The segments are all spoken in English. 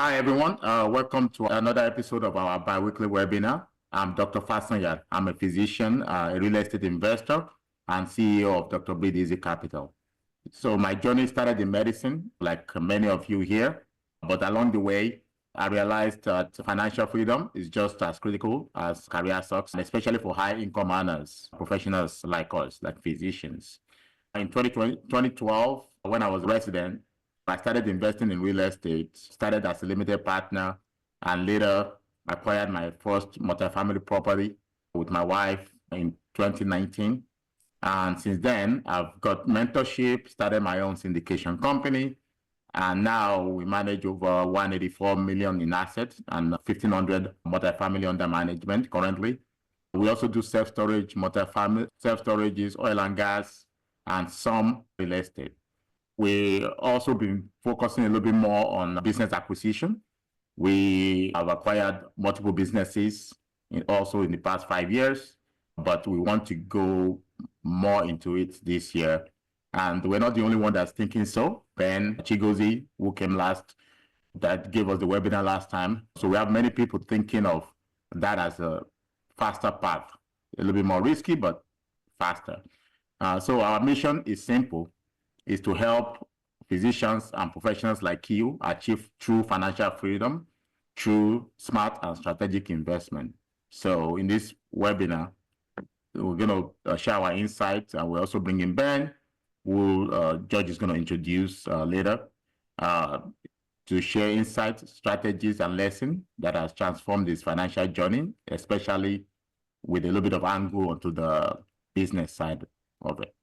Hi, everyone. Welcome to another episode of our biweekly webinar. I'm Dr. Fasanya. I'm a physician, a real estate investor, and CEO of Dr. Breathe Easy Capital. So my journey started in medicine, like many of you here. But along the way, I realized that financial freedom is just as critical as career success, especially for high-income earners, professionals like us, like physicians. In 2012, when I was a resident, I started investing in real estate, started as a limited partner, and later acquired my first multifamily property with my wife in 2019. And since then, I've got mentorship, started my own syndication company, and now we manage over 184 million in assets and 1,500 multifamily under management currently. We also do self-storage, multifamily, self-storages, oil and gas, and some real estate. We also been focusing a little bit more on business acquisition. We have acquired multiple businesses also in the past 5 years, but we want to go more into it this year. And we're not the only one that's thinking so. Ben Chigozie, who came last, that gave us the webinar last time. So we have many people thinking of that as a faster path, a little bit more risky, but faster. So our mission is simple, is to help physicians and professionals like you achieve true financial freedom through smart and strategic investment. So in this webinar, we're going to share our insights, and we're also bringing Ben, who George is going to introduce later, to share insights, strategies, and lessons that has transformed this financial journey, especially with a little bit of angle onto the business side of it.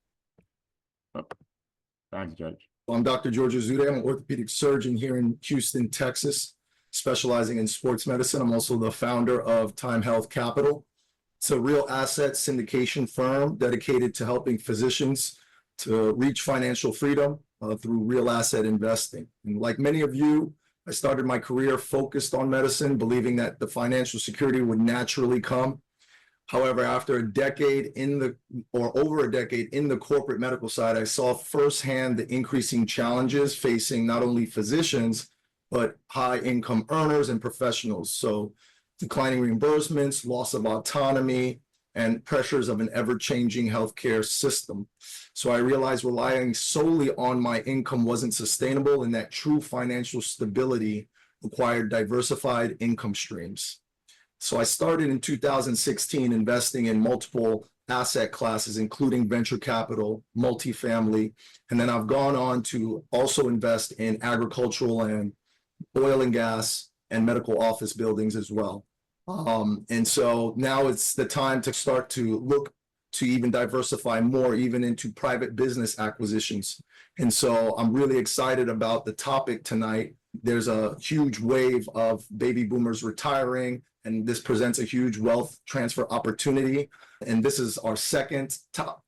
Thanks, George. I'm Dr. George Ozoude. I'm an orthopedic surgeon here in Houston, Texas, specializing in sports medicine. I'm also the founder of Time Health Capital. It's a real asset syndication firm dedicated to helping physicians to reach financial freedom through real asset investing. And like many of you, I started my career focused on medicine, believing that the financial security would naturally come. However, after a decade over a decade in the corporate medical side, I saw firsthand the increasing challenges facing not only physicians, but high income earners and professionals. So declining reimbursements, loss of autonomy, and pressures of an ever-changing healthcare system. So I realized relying solely on my income wasn't sustainable, and that true financial stability required diversified income streams. So I started in 2016 investing in multiple asset classes, including venture capital, multifamily, and then I've gone on to also invest in agricultural and oil and gas and medical office buildings as well. And so now it's the time to start to look to even diversify more, even into private business acquisitions. And so I'm really excited about the topic tonight. There's a huge wave of baby boomers retiring, and this presents a huge wealth transfer opportunity. And this is our second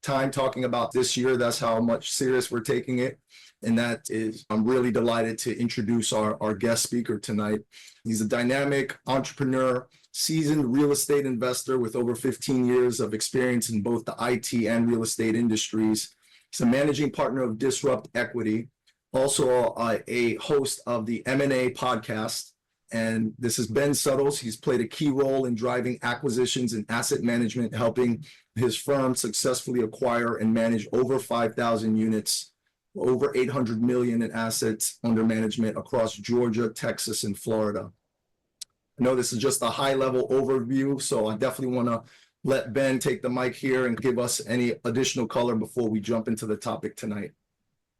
time talking about this year. That's how much serious we're taking it. And that is, I'm really delighted to introduce our guest speaker tonight. He's a dynamic entrepreneur, seasoned real estate investor with over 15 years of experience in both the IT and real estate industries. He's a managing partner of Disrupt Equity, also a host of the M&A podcast. And this is Ben Suttles. He's played a key role in driving acquisitions and asset management, helping his firm successfully acquire and manage over 5,000 units, over 800 million in assets under management across Georgia, Texas, and Florida. I know this is just a high-level overview, so I definitely want to let Ben take the mic here and give us any additional color before we jump into the topic tonight.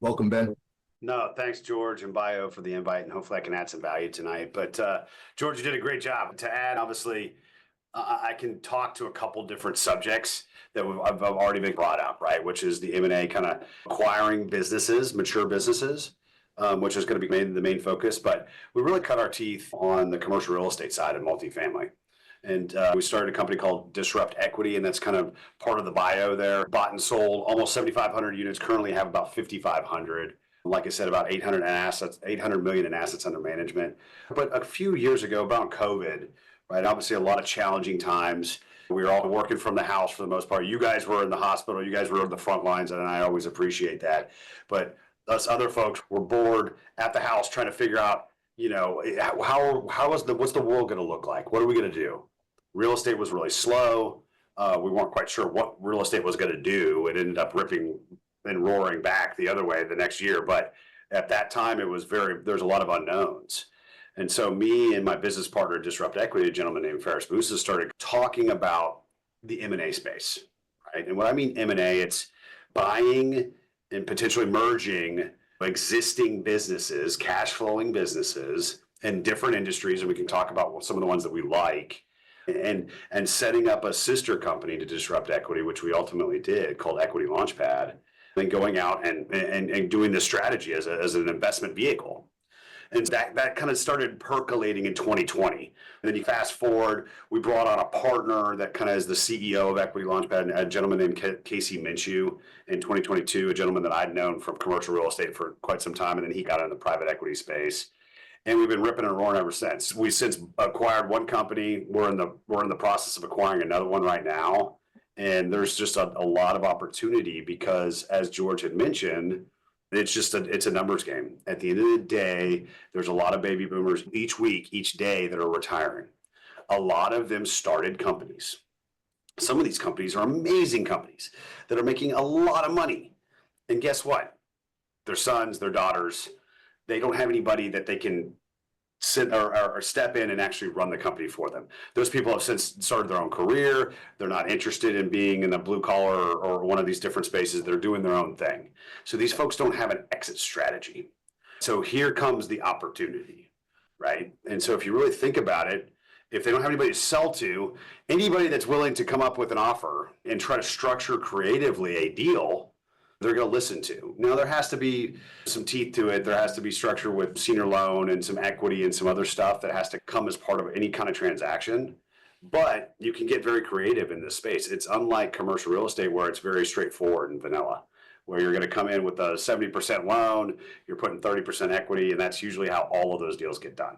Welcome, Ben. No, thanks, George and Bio, for the invite, and hopefully I can add some value tonight. But George, you did a great job. To add, obviously, I can talk to a couple different subjects that I've already been brought up, right? Which is the M&A, kind of acquiring businesses, mature businesses, which is going to be the main focus. But we really cut our teeth on the commercial real estate side of multifamily. And we started a company called Disrupt Equity, and that's kind of part of the bio there. Bought and sold almost 7,500 units, currently have about 5,500. Like I said, about 800 million in assets under management. But a few years ago, about COVID, right? Obviously, a lot of challenging times. We were all working from the house for the most part. You guys were in the hospital. You guys were on the front lines, and I always appreciate that. But us other folks were bored at the house trying to figure out, what's the world going to look like? What are we going to do? Real estate was really slow. We weren't quite sure what real estate was going to do. It ended up ripping and roaring back the other way the next year. But at that time, there's a lot of unknowns. And so me and my business partner at Disrupt Equity, a gentleman named Ferris Musa, started talking about the M&A space, right? And when I mean M&A, it's buying and potentially merging existing businesses, cash flowing businesses in different industries. And we can talk about some of the ones that we like, and setting up a sister company to Disrupt Equity, which we ultimately did, called Equity Launchpad, and going out and doing this strategy as an investment vehicle. And that kind of started percolating in 2020. And then you fast forward, we brought on a partner that kind of is the CEO of Equity Launchpad, a gentleman named Casey Minshew in 2022, a gentleman that I'd known from commercial real estate for quite some time. And then he got into the private equity space. And we've been ripping and roaring ever since. We've since acquired one company. We're in the process of acquiring another one right now. And there's just a lot of opportunity because, as George had mentioned, it's a numbers game. At the end of the day, there's a lot of baby boomers each week, each day that are retiring. A lot of them started companies. Some of these companies are amazing companies that are making a lot of money. And guess what? Their sons, their daughters, they don't have anybody that they can sit or step in and actually run the company for them. Those people have since started their own career. They're not interested in being in the blue collar or one of these different spaces. They're doing their own thing. So these folks don't have an exit strategy. So here comes the opportunity, right? And so if you really think about it, if they don't have anybody to sell to, anybody that's willing to come up with an offer and try to structure creatively a deal, they're going to listen to. Now, there has to be some teeth to it. There has to be structure with senior loan and some equity and some other stuff that has to come as part of any kind of transaction. But you can get very creative in this space. It's unlike commercial real estate where it's very straightforward and vanilla, where you're going to come in with a 70% loan, you're putting 30% equity, and that's usually how all of those deals get done.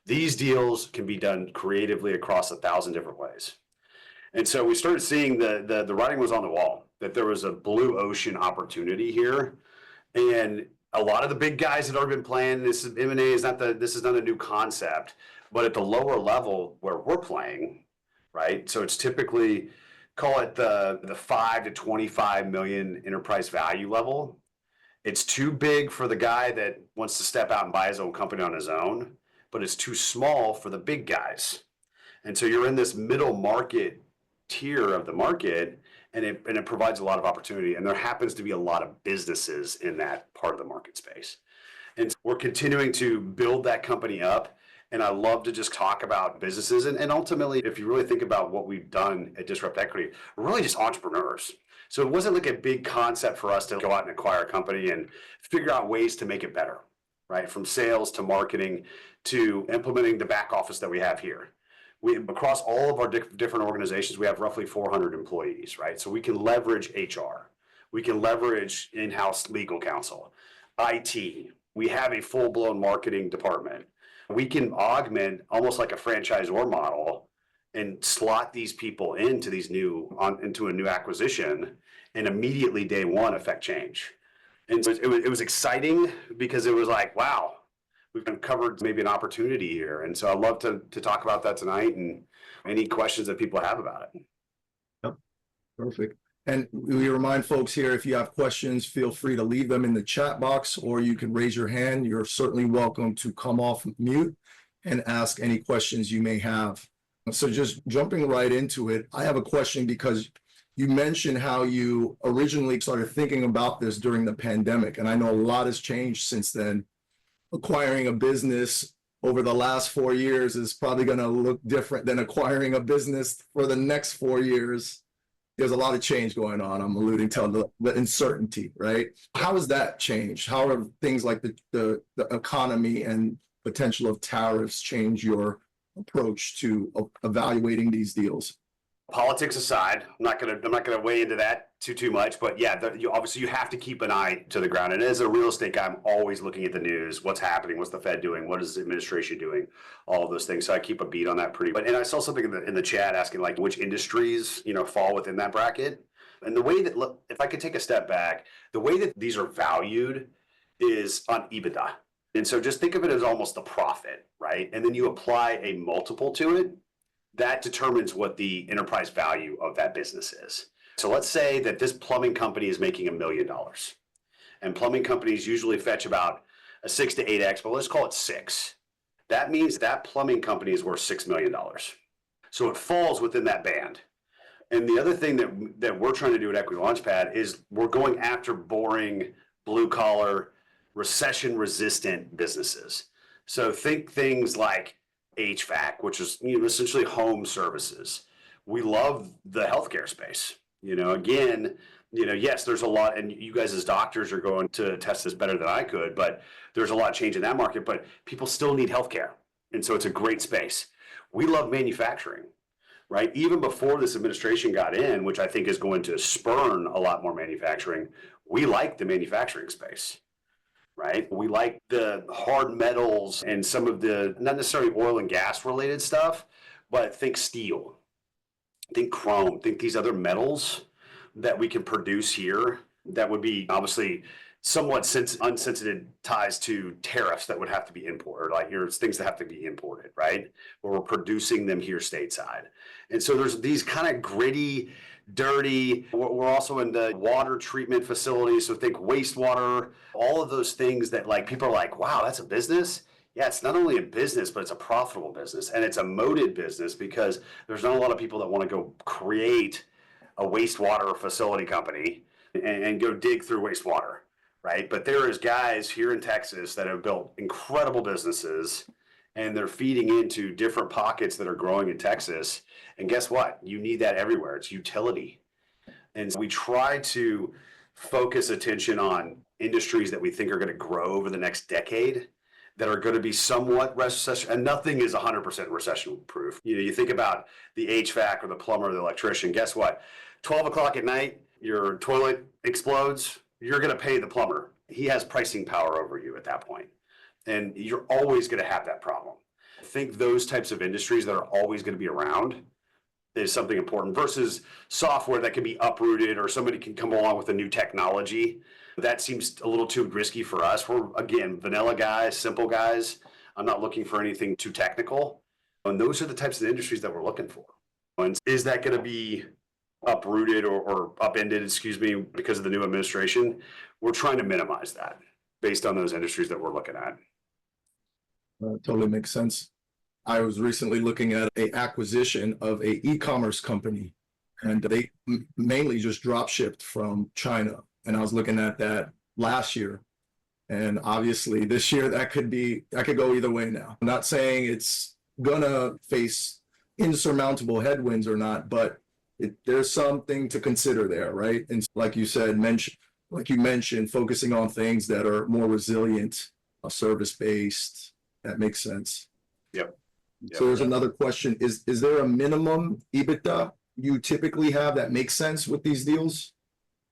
These deals can be done creatively across 1,000 different ways. And so we started seeing the writing was on the wall, that there was a blue ocean opportunity here. And a lot of the big guys had already been playing. This M&A is not a new concept, but at the lower level where we're playing, right? So it's typically, call it the 5 to 25 million enterprise value level. It's too big for the guy that wants to step out and buy his own company on his own, but it's too small for the big guys. And so you're in this middle market tier of the market, and it provides a lot of opportunity. And there happens to be a lot of businesses in that part of the market space. And we're continuing to build that company up. And I love to just talk about businesses. And ultimately, if you really think about what we've done at Disrupt Equity, we're really just entrepreneurs. So it wasn't like a big concept for us to go out and acquire a company and figure out ways to make it better, right? From sales to marketing to implementing the back office that we have here. Across all of our different organizations, we have roughly 400 employees, right? So we can leverage HR. We can leverage in-house legal counsel, IT. We have a full-blown marketing department. We can augment almost like a franchisor model and slot these people into a new acquisition and immediately day one affect change. And so it was exciting because it was like, wow, we've uncovered maybe an opportunity here. And so I'd love to talk about that tonight and any questions that people have about it. Yep. Perfect. And we remind folks here, if you have questions, feel free to leave them in the chat box, or you can raise your hand. You're certainly welcome to come off mute and ask any questions you may have. So just jumping right into it, I have a question because you mentioned how you originally started thinking about this during the pandemic. And I know a lot has changed since then. Acquiring a business over the last 4 years is probably going to look different than acquiring a business for the next 4 years. There's a lot of change going on. I'm alluding to the uncertainty, right? How has that changed? How have things like the economy and potential of tariffs change your approach to evaluating these deals? Politics aside, I'm not gonna weigh into that too much, but yeah, obviously you have to keep an eye to the ground. And as a real estate guy, I'm always looking at the news, what's happening, what's the Fed doing, what is the administration doing, all of those things. So I keep a beat on that and I saw something in the chat asking like which industries fall within that bracket. And the way that, if I could take a step back, the way that these are valued is on EBITDA. And so just think of it as almost the profit, right? And then you apply a multiple to it. That determines what the enterprise value of that business is. So let's say that this plumbing company is making $1 million. And plumbing companies usually fetch about a 6 to 8x, but let's call it 6. That means that plumbing company is worth $6 million. So it falls within that band. And the other thing that we're trying to do at Equity Launchpad is we're going after boring, blue collar, recession resistant businesses. So think things like HVAC, which is essentially home services. We love the healthcare space. Again, yes, there's a lot, and you guys as doctors are going to test this better than I could, but there's a lot of change in that market, but people still need healthcare. And so it's a great space. We love manufacturing, right? Even before this administration got in, which I think is going to spurn a lot more manufacturing, we like the manufacturing space, right? We like the hard metals and some of the, not necessarily oil and gas related stuff, but think steel, think chrome, think these other metals that we can produce here that would be obviously somewhat unsensitized to tariffs that would have to be imported, like here's things that have to be imported, right? Where we're producing them here stateside. And so there's these kind of gritty, dirty, we're also in the water treatment facilities. So think wastewater, all of those things that like people are like, wow, that's a business. Yeah, it's not only a business, but it's a profitable business. And it's a moated business because there's not a lot of people that want to go create a wastewater facility company and go dig through wastewater, right? But there is guys here in Texas that have built incredible businesses and they're feeding into different pockets that are growing in Texas. And guess what? You need that everywhere. It's utility. And so we try to focus attention on industries that we think are going to grow over the next decade, that are going to be somewhat recession, and nothing is 100% recession proof. You think about the HVAC or the plumber or the electrician, guess what? 12 o'clock at night, your toilet explodes, you're going to pay the plumber. He has pricing power over you at that point. And you're always going to have that problem. I think those types of industries that are always going to be around is something important versus software that can be uprooted or somebody can come along with a new technology. That seems a little too risky for us. We're, again, vanilla guys, simple guys. I'm not looking for anything too technical. And those are the types of industries that we're looking for. And is that going to be uprooted or upended, because of the new administration? We're trying to minimize that based on those industries that we're looking at. Totally makes sense. I was recently looking at an acquisition of a e-commerce company, and they mainly just drop shipped from China. And I was looking at that last year, and obviously this year that could go either way now. I'm not saying it's gonna face insurmountable headwinds or not, but there's something to consider there, right? And like you said, like you mentioned, focusing on things that are more resilient, service-based. That makes sense. Yep. So there's another question. Is there a minimum EBITDA you typically have that makes sense with these deals?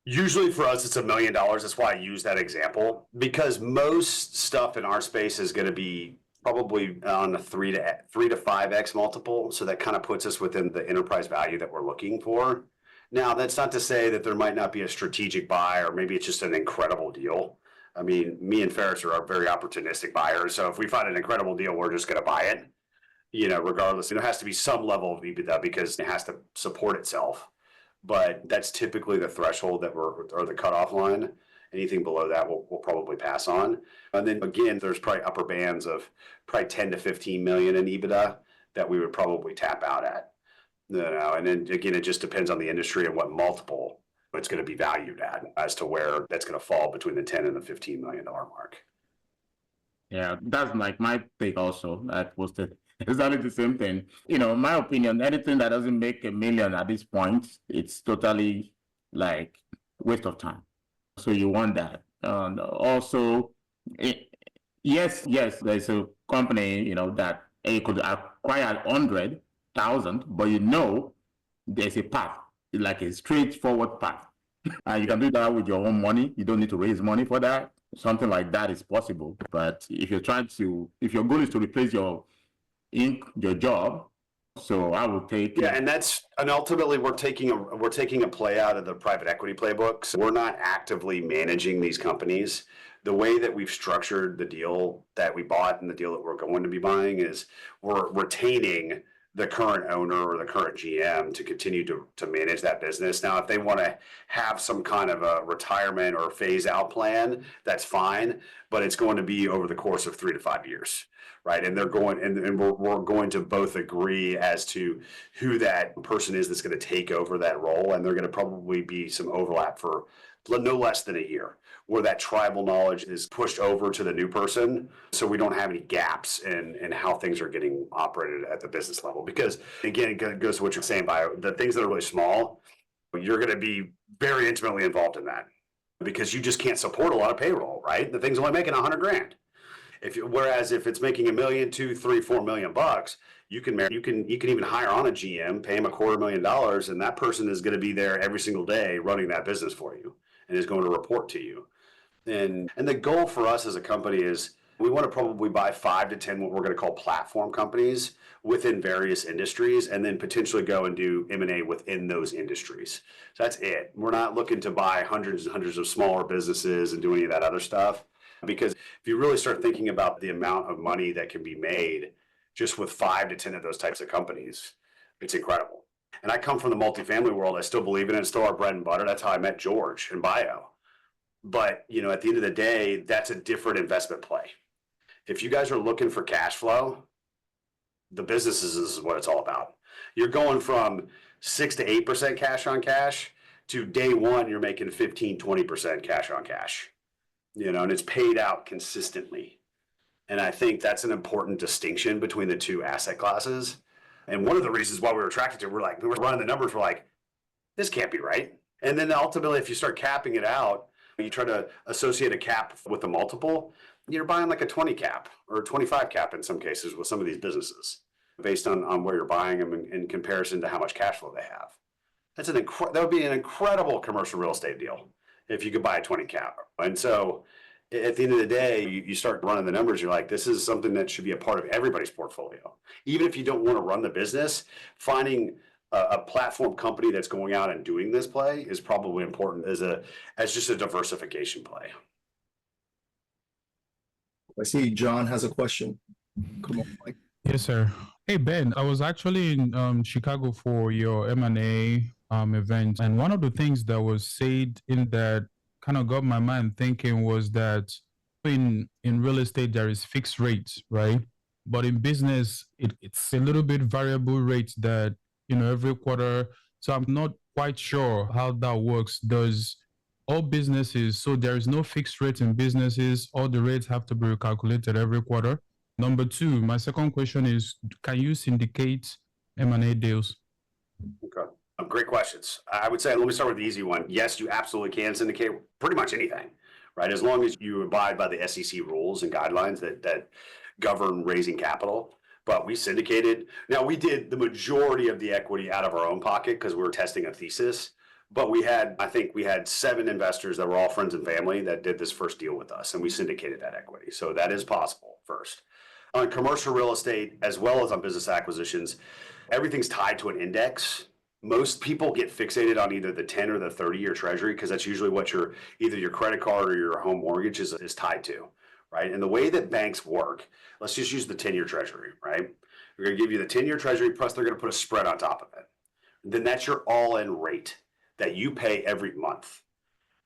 Usually for us, it's $1 million. That's why I use that example, because most stuff in our space is going to be probably on a 3 to 5x multiple. So that kind of puts us within the enterprise value that we're looking for. Now, that's not to say that there might not be a strategic buy, or maybe it's just an incredible deal. I mean, me and Ferris are very opportunistic buyers. So if we find an incredible deal, we're just going to buy it, regardless. There has to be some level of EBITDA because it has to support itself. But that's typically the threshold or the cutoff line. Anything below that, we'll probably pass on. And then again, there's probably upper bands of probably 10 to 15 million in EBITDA that we would probably tap out at. And then again, it just depends on the industry and what multiple it's going to be valued at as to where that's going to fall between the 10 and the $15 million mark. Yeah, that's like my take also. That was exactly the same thing. In my opinion, anything that doesn't make $1 million at this point, it's totally like waste of time. So you want that. And also, yes, there's a company, that you could acquire 100,000, but there's a path, like a straightforward path. And you can do that with your own money. You don't need to raise money for that. Something like that is possible. But if your goal is to replace your job, So I will take Yeah, and ultimately we're taking a play out of the private equity playbook. So we're not actively managing these companies. The way that we've structured the deal that we bought and the deal that we're going to be buying is we're retaining the current owner or the current GM to continue to manage that business. Now, if they want to have some kind of a retirement or phase out plan, that's fine, but it's going to be over the course of 3 to 5 years. Right. And they're going and we're going to both agree as to who that person is that's going to take over that role. And they're going to probably be some overlap for no less than a year where that tribal knowledge is pushed over to the new person. So we don't have any gaps in how things are getting operated at the business level. Because again, it goes to what you're saying, Bio, the things that are really small, you're going to be very intimately involved in that because you just can't support a lot of payroll, right? The thing's only making $100,000. Whereas if it's making $1 million, $2, $3, $4 million bucks, you can even hire on a GM, pay him $250,000, and that person is going to be there every single day running that business for you and is going to report to you. And the goal for us as a company is we want to probably buy 5 to 10 what we're going to call platform companies within various industries, and then potentially go and do M&A within those industries. So that's it. We're not looking to buy hundreds and hundreds of smaller businesses and do any of that other stuff. Because if you really start thinking about the amount of money that can be made just with 5 to 10 of those types of companies, it's incredible. And I come from the multifamily world. I still believe in it. It's still our bread and butter. That's how I met George and Bio. But, at the end of the day, that's a different investment play. If you guys are looking for cash flow, the businesses is what it's all about. You're going from 6 to 8% cash on cash to day one, you're making 15, 20% cash on cash. And it's paid out consistently. And I think that's an important distinction between the two asset classes. And one of the reasons why we were attracted to it, we were running the numbers, we're like, this can't be right. And then ultimately, if you start capping it out, you try to associate a cap with a multiple, you're buying like a 20 cap or a 25 cap in some cases with some of these businesses based on where you're buying them in comparison to how much cash flow they have. That would be an incredible commercial real estate deal if you could buy a 20 cap. And so at the end of the day, you start running the numbers, you're like, this is something that should be a part of everybody's portfolio. Even if you don't want to run the business, finding a platform company that's going out and doing this play is probably important as just a diversification play. I see John has a question. Come on, Mike. Yes, sir. Hey, Ben, I was actually in Chicago for your M&A event. And one of the things that was said in that kind of got my mind thinking was that in real estate, there is fixed rates, right? But in business, it's a little bit variable rates that, every quarter. So I'm not quite sure how that works. Does all businesses, so there is no fixed rate in businesses, all the rates have to be recalculated every quarter? Number two, my second question is, can you syndicate M&A deals? Okay. Great questions. I would say, let me start with the easy one. Yes, you absolutely can syndicate pretty much anything, right? As long as you abide by the SEC rules and guidelines that govern raising capital. But we syndicated. Now, we did the majority of the equity out of our own pocket because we were testing a thesis. But I think we had 7 investors that were all friends and family that did this first deal with us, and we syndicated that equity. So that is possible first. On commercial real estate, as well as on business acquisitions, everything's tied to an index. Most people get fixated on either the 10 or the 30-year treasury because that's usually what either your credit card or your home mortgage is tied to, right? And the way that banks work, let's just use the 10-year treasury, right? We're going to give you the 10-year treasury, plus they're going to put a spread on top of it. Then that's your all-in rate that you pay every month,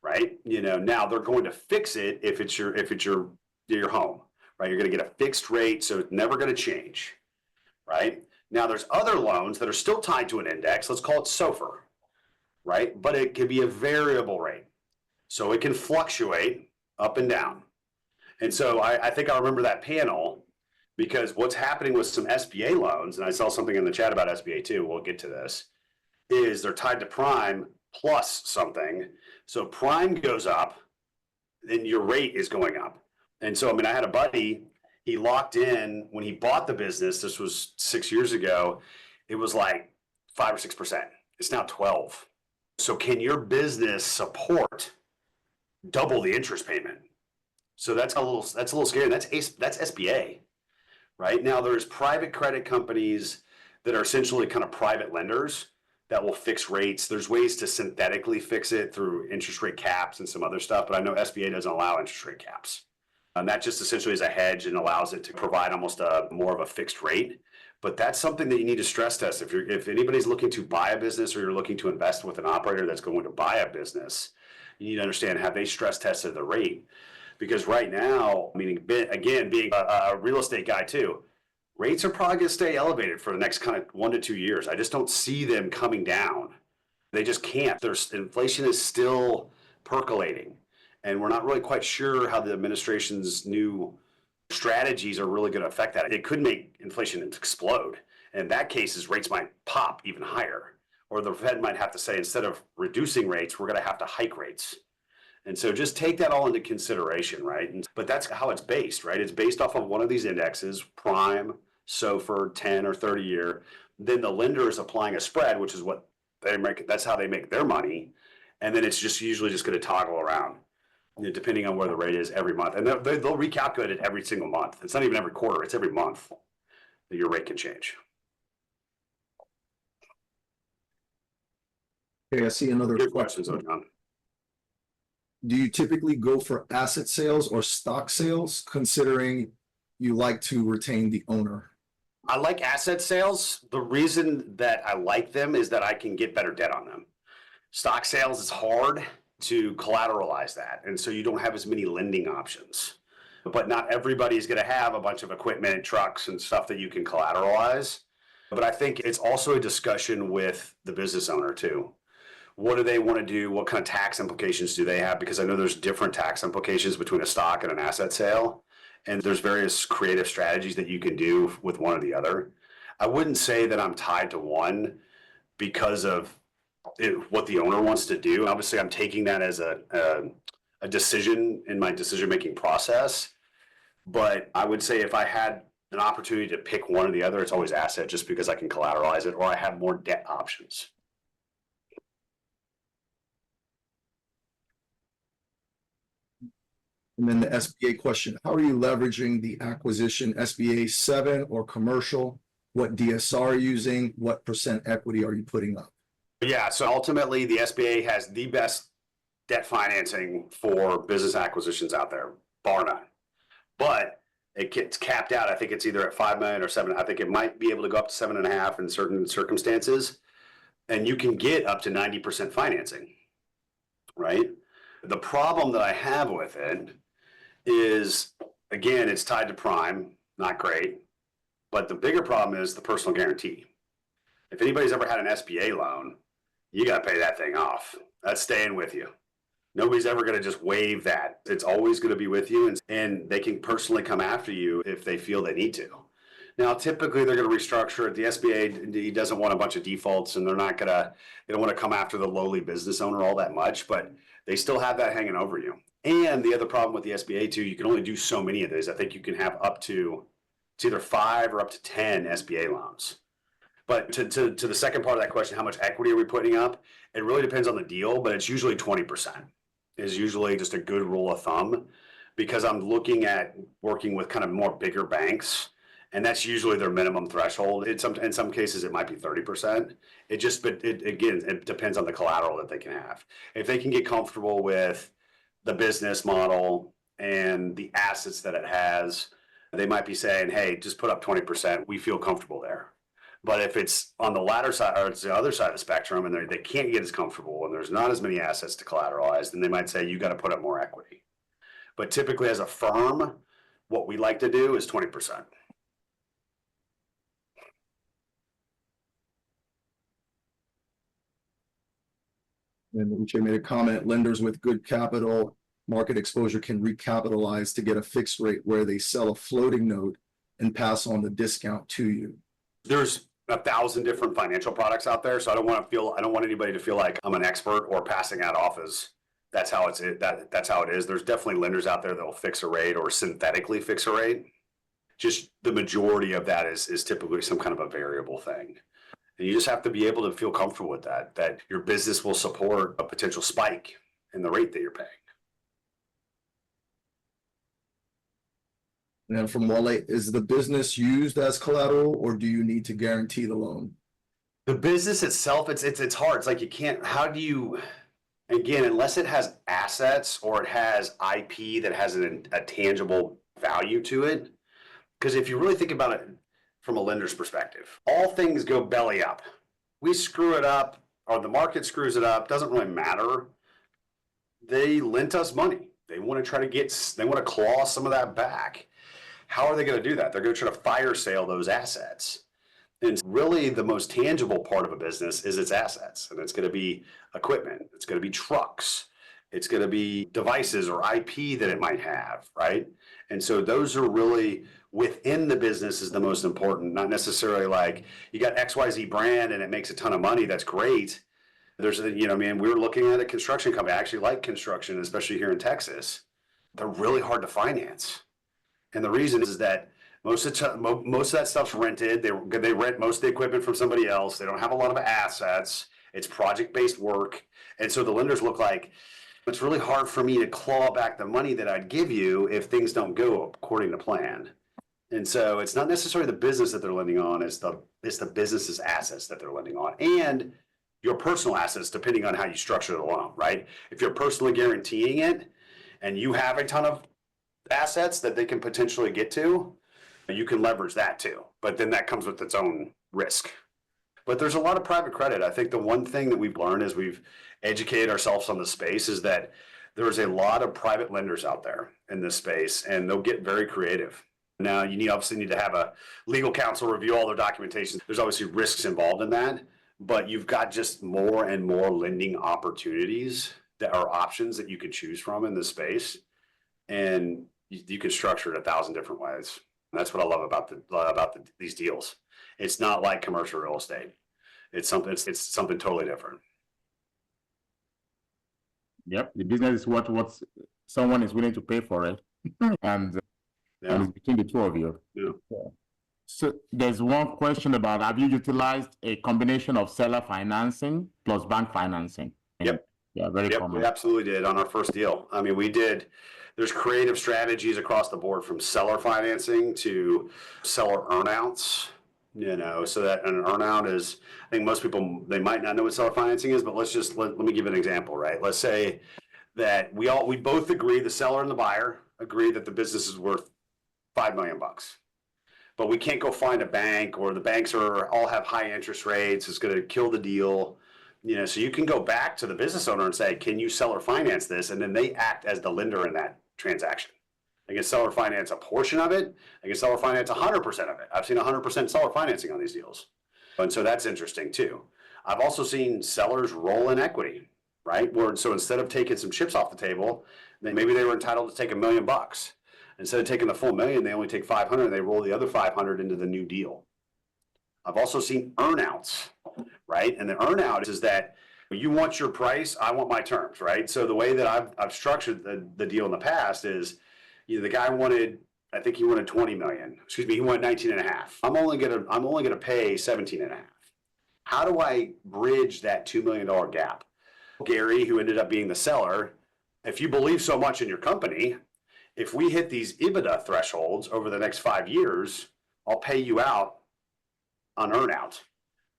right? Now they're going to fix it if it's your home, right? You're going to get a fixed rate, so it's never going to change, right? Now there's other loans that are still tied to an index. Let's call it SOFR, right? But it can be a variable rate, so it can fluctuate up and down. And so I think I remember that panel because what's happening with some SBA loans, and I saw something in the chat about SBA too, we'll get to this, is they're tied to prime plus something. So prime goes up, then your rate is going up. And so, I had a buddy, he locked in when he bought the business, this was 6 years ago, it was like 5 or 6%. It's now 12. So can your business support double the interest payment? So that's a little scary. That's SBA. Right now, there's private credit companies that are essentially kind of private lenders that will fix rates. There's ways to synthetically fix it through interest rate caps and some other stuff, but I know SBA doesn't allow interest rate caps. And that just essentially is a hedge and allows it to provide almost a more of a fixed rate. But that's something that you need to stress test. If anybody's looking to buy a business or you're looking to invest with an operator that's going to buy a business, you need to understand, have they stress tested the rate? Because right now, meaning again, being a real estate guy too, rates are probably going to stay elevated for the next kind of 1 to 2 years. I just don't see them coming down. They just can't. There's inflation is still percolating, and we're not really quite sure how the administration's new strategies are really going to affect that. It could make inflation explode. And in that case, rates might pop even higher, or the Fed might have to say, instead of reducing rates, we're going to have to hike rates. And so just take that all into consideration, right? But that's how it's based, right? It's based off of one of these indexes, prime, SOFR, 10 or 30 year. Then the lender is applying a spread, which is what they make. That's how they make their money. And then it's just usually just going to toggle around, depending on where the rate is every month. And they'll recalculate it every single month. It's not even every quarter, it's every month that your rate can change. Okay, I see another Good question. questions, John. Do you typically go for asset sales or stock sales, considering you like to retain the owner? I like asset sales. The reason that I like them is that I can get better debt on them. Stock sales is hard to collateralize that, and so you don't have as many lending options. But not everybody is going to have a bunch of equipment, trucks, and stuff that you can collateralize. But I think it's also a discussion with the business owner too. What do they want to do? What kind of tax implications do they have? Because I know there's different tax implications between a stock and an asset sale. And there's various creative strategies that you can do with one or the other. I wouldn't say that I'm tied to one because of what the owner wants to do. Obviously, I'm taking that as a decision in my decision-making process. But I would say if I had an opportunity to pick one or the other, it's always asset, just because I can collateralize it or I have more debt options. And then the SBA question, how are you leveraging the acquisition, SBA 7 or commercial? What DSR are you using? What percent equity are you putting up? Yeah, so ultimately the SBA has the best debt financing for business acquisitions out there, bar none. But it gets capped out. I think it's either at 5 million or 7. I think it might be able to go up to 7.5 in certain circumstances. And you can get up to 90% financing, right? The problem that I have with it is, again, it's tied to prime, not great. But the bigger problem is the personal guarantee. If anybody's ever had an SBA loan, you got to pay that thing off. That's staying with you. Nobody's ever going to just waive that. It's always going to be with you, and they can personally come after you if they feel they need to. Now, typically they're going to restructure it. The SBA doesn't want a bunch of defaults, and they don't want to come after the lowly business owner all that much, but they still have that hanging over you. And the other problem with the SBA too, you can only do so many of these. I think you can have up to, it's either 5 or up to 10 SBA loans. But to the second part of that question, how much equity are we putting up? It really depends on the deal, but it's usually 20% is usually just a good rule of thumb, because I'm looking at working with kind of more bigger banks, and that's usually their minimum threshold. In some cases, it might be 30%. Again, it depends on the collateral that they can have. If they can get comfortable with the business model and the assets that it has, they might be saying, hey, just put up 20%. We feel comfortable there. But if it's on the latter side, or it's the other side of the spectrum, and they can't get as comfortable and there's not as many assets to collateralize, then they might say, you got to put up more equity. But typically as a firm, what we like to do is 20%. And Uche made a comment, lenders with good capital market exposure can recapitalize to get a fixed rate where they sell a floating note and pass on the discount to you. There's 1,000 different financial products out there, so I don't want anybody to feel like I'm an expert or passing that off as that's how it is. There's definitely lenders out there that will fix a rate or synthetically fix a rate. Just the majority of that is typically some kind of a variable thing. And you just have to be able to feel comfortable with that your business will support a potential spike in the rate that you're paying. And then from Wale, is the business used as collateral or do you need to guarantee the loan? The business itself, it's hard. It's like you can't, how do you, again, unless it has assets or it has IP that has a tangible value to it. Because if you really think about it from a lender's perspective, all things go belly up. We screw it up or the market screws it up, doesn't really matter. They lent us money. They want to try to they want to claw some of that back. How are they going to do that? They're going to try to fire sale those assets. And really the most tangible part of a business is its assets. And it's going to be equipment. It's going to be trucks. It's going to be devices or IP that it might have, right? And so those are really within the business is the most important, not necessarily like you got XYZ brand and it makes a ton of money. That's great. There's, we were looking at a construction company. I actually like construction, especially here in Texas. They're really hard to finance. And the reason is that most of that stuff's rented. They rent most of the equipment from somebody else. They don't have a lot of assets. It's project-based work. And so the lenders look like, it's really hard for me to claw back the money that I'd give you if things don't go according to plan. And so it's not necessarily the business that they're lending on, it's the business's assets that they're lending on. And your personal assets, depending on how you structure the loan, right? If you're personally guaranteeing it and you have a ton of assets that they can potentially get to, you can leverage that too. But then that comes with its own risk. But there's a lot of private credit. I think the one thing that we've learned as we've educated ourselves on the space is that there's a lot of private lenders out there in this space, and they'll get very creative. Now, you obviously need to have a legal counsel review all their documentation. There's obviously risks involved in that, but you've got just more and more lending opportunities that are options that you can choose from in this space. And you can structure it 1,000 different ways. And that's what I love about these deals. It's not like commercial real estate. It's something totally different. Yep, the business is what someone is willing to pay for it, and it's between the two of you. Yeah. So there's one question about, have you utilized a combination of seller financing plus bank financing? Yep. Yeah, very common. We absolutely did on our first deal. I mean, there's creative strategies across the board from seller financing to seller earnouts, so that an earnout is, I think most people, they might not know what seller financing is, but let me give an example, right? Let's say that we both agree, the seller and the buyer agree that the business is worth $5 million. But we can't go find a bank, or the banks all have high interest rates. It's going to kill the deal. So you can go back to the business owner and say, can you seller finance this? And then they act as the lender in that transaction. They can seller finance a portion of it. They can seller finance 100% of it. I've seen 100% seller financing on these deals. And so that's interesting too. I've also seen sellers roll in equity, right? So instead of taking some chips off the table, then maybe they were entitled to take $1 million. Instead of taking the full $1 million, they only take 500 and they roll the other 500 into the new deal. I've also seen earnouts, right? And the earnout is that you want your price, I want my terms, right? So the way that I've structured the deal in the past is, the guy I think he wanted 20 million. Excuse me, he wanted 19 and a half. I'm only gonna pay 17 and a half. How do I bridge that $2 million gap? Gary, who ended up being the seller, if you believe so much in your company, if we hit these EBITDA thresholds over the next 5 years, I'll pay you out on earnout,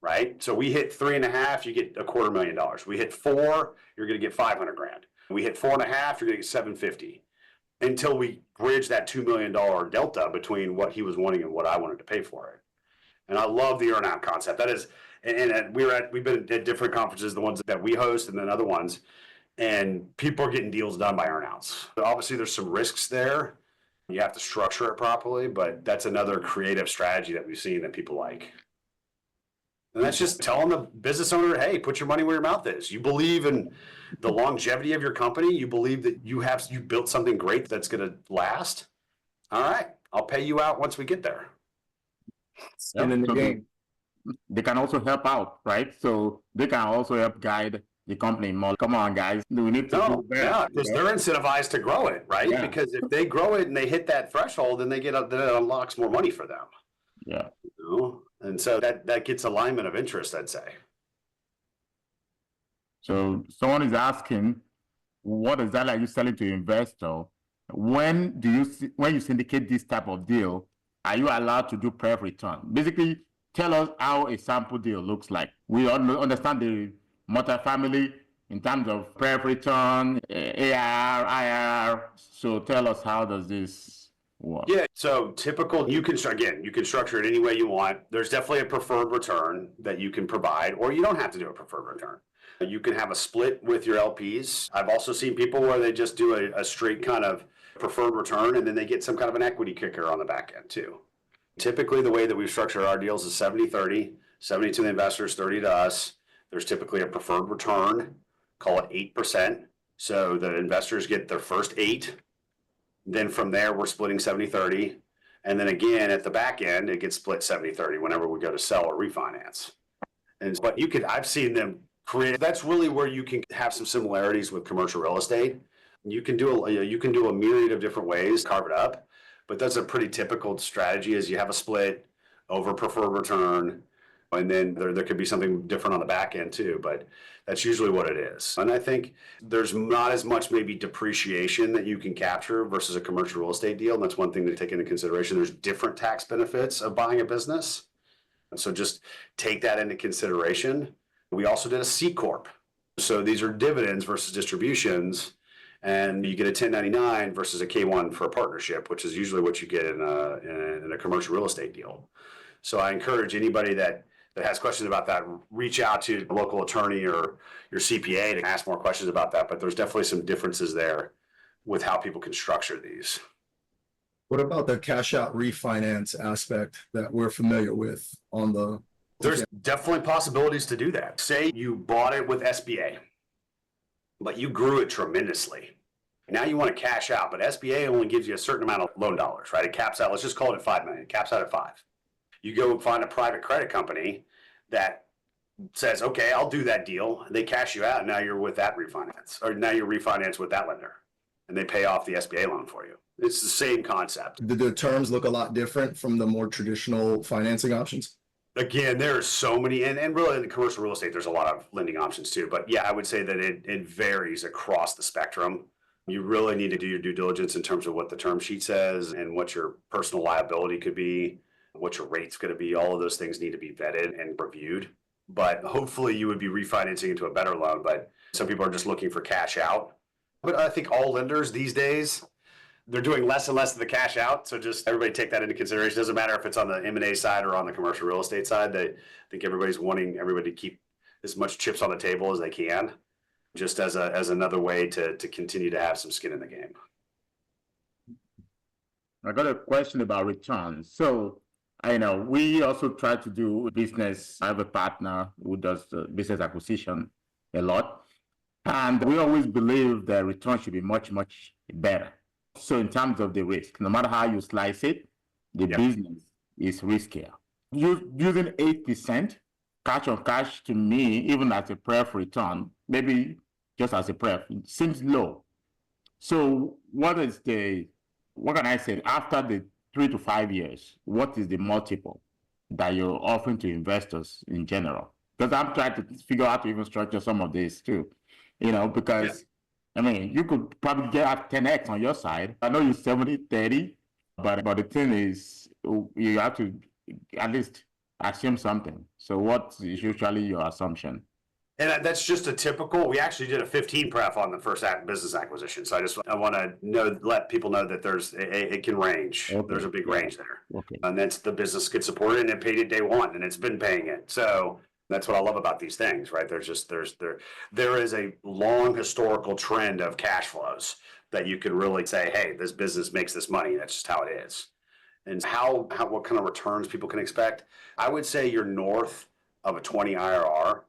right? So we hit 3.5, you get $250,000. We hit 4, you're going to get 500 grand. We hit 4.5, you're going to get 750, until we bridge that $2 million delta between what he was wanting and what I wanted to pay for it. And I love the earnout concept. That is, and we've been at different conferences, the ones that we host and then other ones, and people are getting deals done by earnouts. But obviously there's some risks there. You have to structure it properly, but that's another creative strategy that we've seen that people like. And that's just telling the business owner, hey, put your money where your mouth is. You believe in the longevity of your company. You believe that you built something great that's going to last. All right, I'll pay you out once we get there. Skin in the game. They can also help out, right? So they can also help guide the company more. Come on, guys, we need to do better. Yeah, because they're incentivized to grow it, right? Yeah. Because if they grow it and they hit that threshold, then then it unlocks more money for them. Yeah. And so that gets alignment of interest, I'd say. So someone is asking, what exactly are you selling to investor? when you syndicate this type of deal, are you allowed to do pref return? Basically, tell us how a sample deal looks like. We understand the multifamily in terms of pref return, AR, IR. So tell us, how does this work? Yeah, so typical, you can structure it any way you want. There's definitely a preferred return that you can provide, or you don't have to do a preferred return. You can have a split with your LPs. I've also seen people where they just do a straight kind of preferred return, and then they get some kind of an equity kicker on the back end too. Typically, the way that we structure our deals is 70-30, 70 to the investors, 30 to us. There's typically a preferred return, call it 8%. So the investors get their first 8. Then from there, we're splitting 70-30. And then again, at the back end, it gets split 70-30 whenever we go to sell or refinance. But I've seen them create, that's really where you can have some similarities with commercial real estate. You can do a myriad of different ways, carve it up, but that's a pretty typical strategy is you have a split over preferred return, and then there could be something different on the back end too, but that's usually what it is. And I think there's not as much maybe depreciation that you can capture versus a commercial real estate deal, and that's one thing to take into consideration. There's different tax benefits of buying a business, and so just take that into consideration. We also did a C Corp. So these are dividends versus distributions, and you get a 1099 versus a K1 for a partnership, which is usually what you get in a commercial real estate deal. So I encourage anybody that has questions about that, reach out to a local attorney or your CPA to ask more questions about that. But there's definitely some differences there with how people can structure these. What about the cash out refinance aspect that we're familiar with on the? There's definitely possibilities to do that. Say you bought it with SBA, but you grew it tremendously. Now you want to cash out, but SBA only gives you a certain amount of loan dollars, right? It caps out, let's just call it $5 million, it caps out at 5. You go find a private credit company that says, okay, I'll do that deal. They cash you out, and now you're with that refinance, or now you're refinanced with that lender, and they pay off the SBA loan for you. It's the same concept. Do the terms look a lot different from the more traditional financing options? Again, there are so many, and really in the commercial real estate, there's a lot of lending options too. But yeah, I would say that it varies across the spectrum. You really need to do your due diligence in terms of what the term sheet says and what your personal liability could be, what your rate's going to be. All of those things need to be vetted and reviewed. But hopefully you would be refinancing into a better loan. But some people are just looking for cash out. But I think all lenders these days, they're doing less and less of the cash out. So just everybody take that into consideration. It doesn't matter if it's on the M&A side or on the commercial real estate side. I think everybody's wanting everybody to keep as much chips on the table as they can, just as another way to continue to have some skin in the game. I got a question about returns. So I know we also try to do business. I have a partner who does business acquisition a lot. And we always believe the return should be much, much better. So in terms of the risk, no matter how you slice it, the business is riskier. Using 8% cash on cash, to me, even as a pref return, maybe just as a pref, seems low. So what can I say, after the 3 to 5 years, what is the multiple that you're offering to investors in general? Because I'm trying to figure out how to even structure some of this too, because I mean, you could probably get at 10x on your side. I know you're 70-30, but the thing is, you have to at least assume something. So what is usually your assumption? And that's just a typical, we actually did a 15 pref on the first business acquisition. So I want to let people know that it can range. Okay. There's a big range there. Okay. And that's the business could support it, and it paid it day one, and it's been paying it. So that's what I love about these things, right? There is a long historical trend of cash flows that you could really say, hey, this business makes this money. That's just how it is. And what kind of returns people can expect? I would say you're north of a 20 IRR,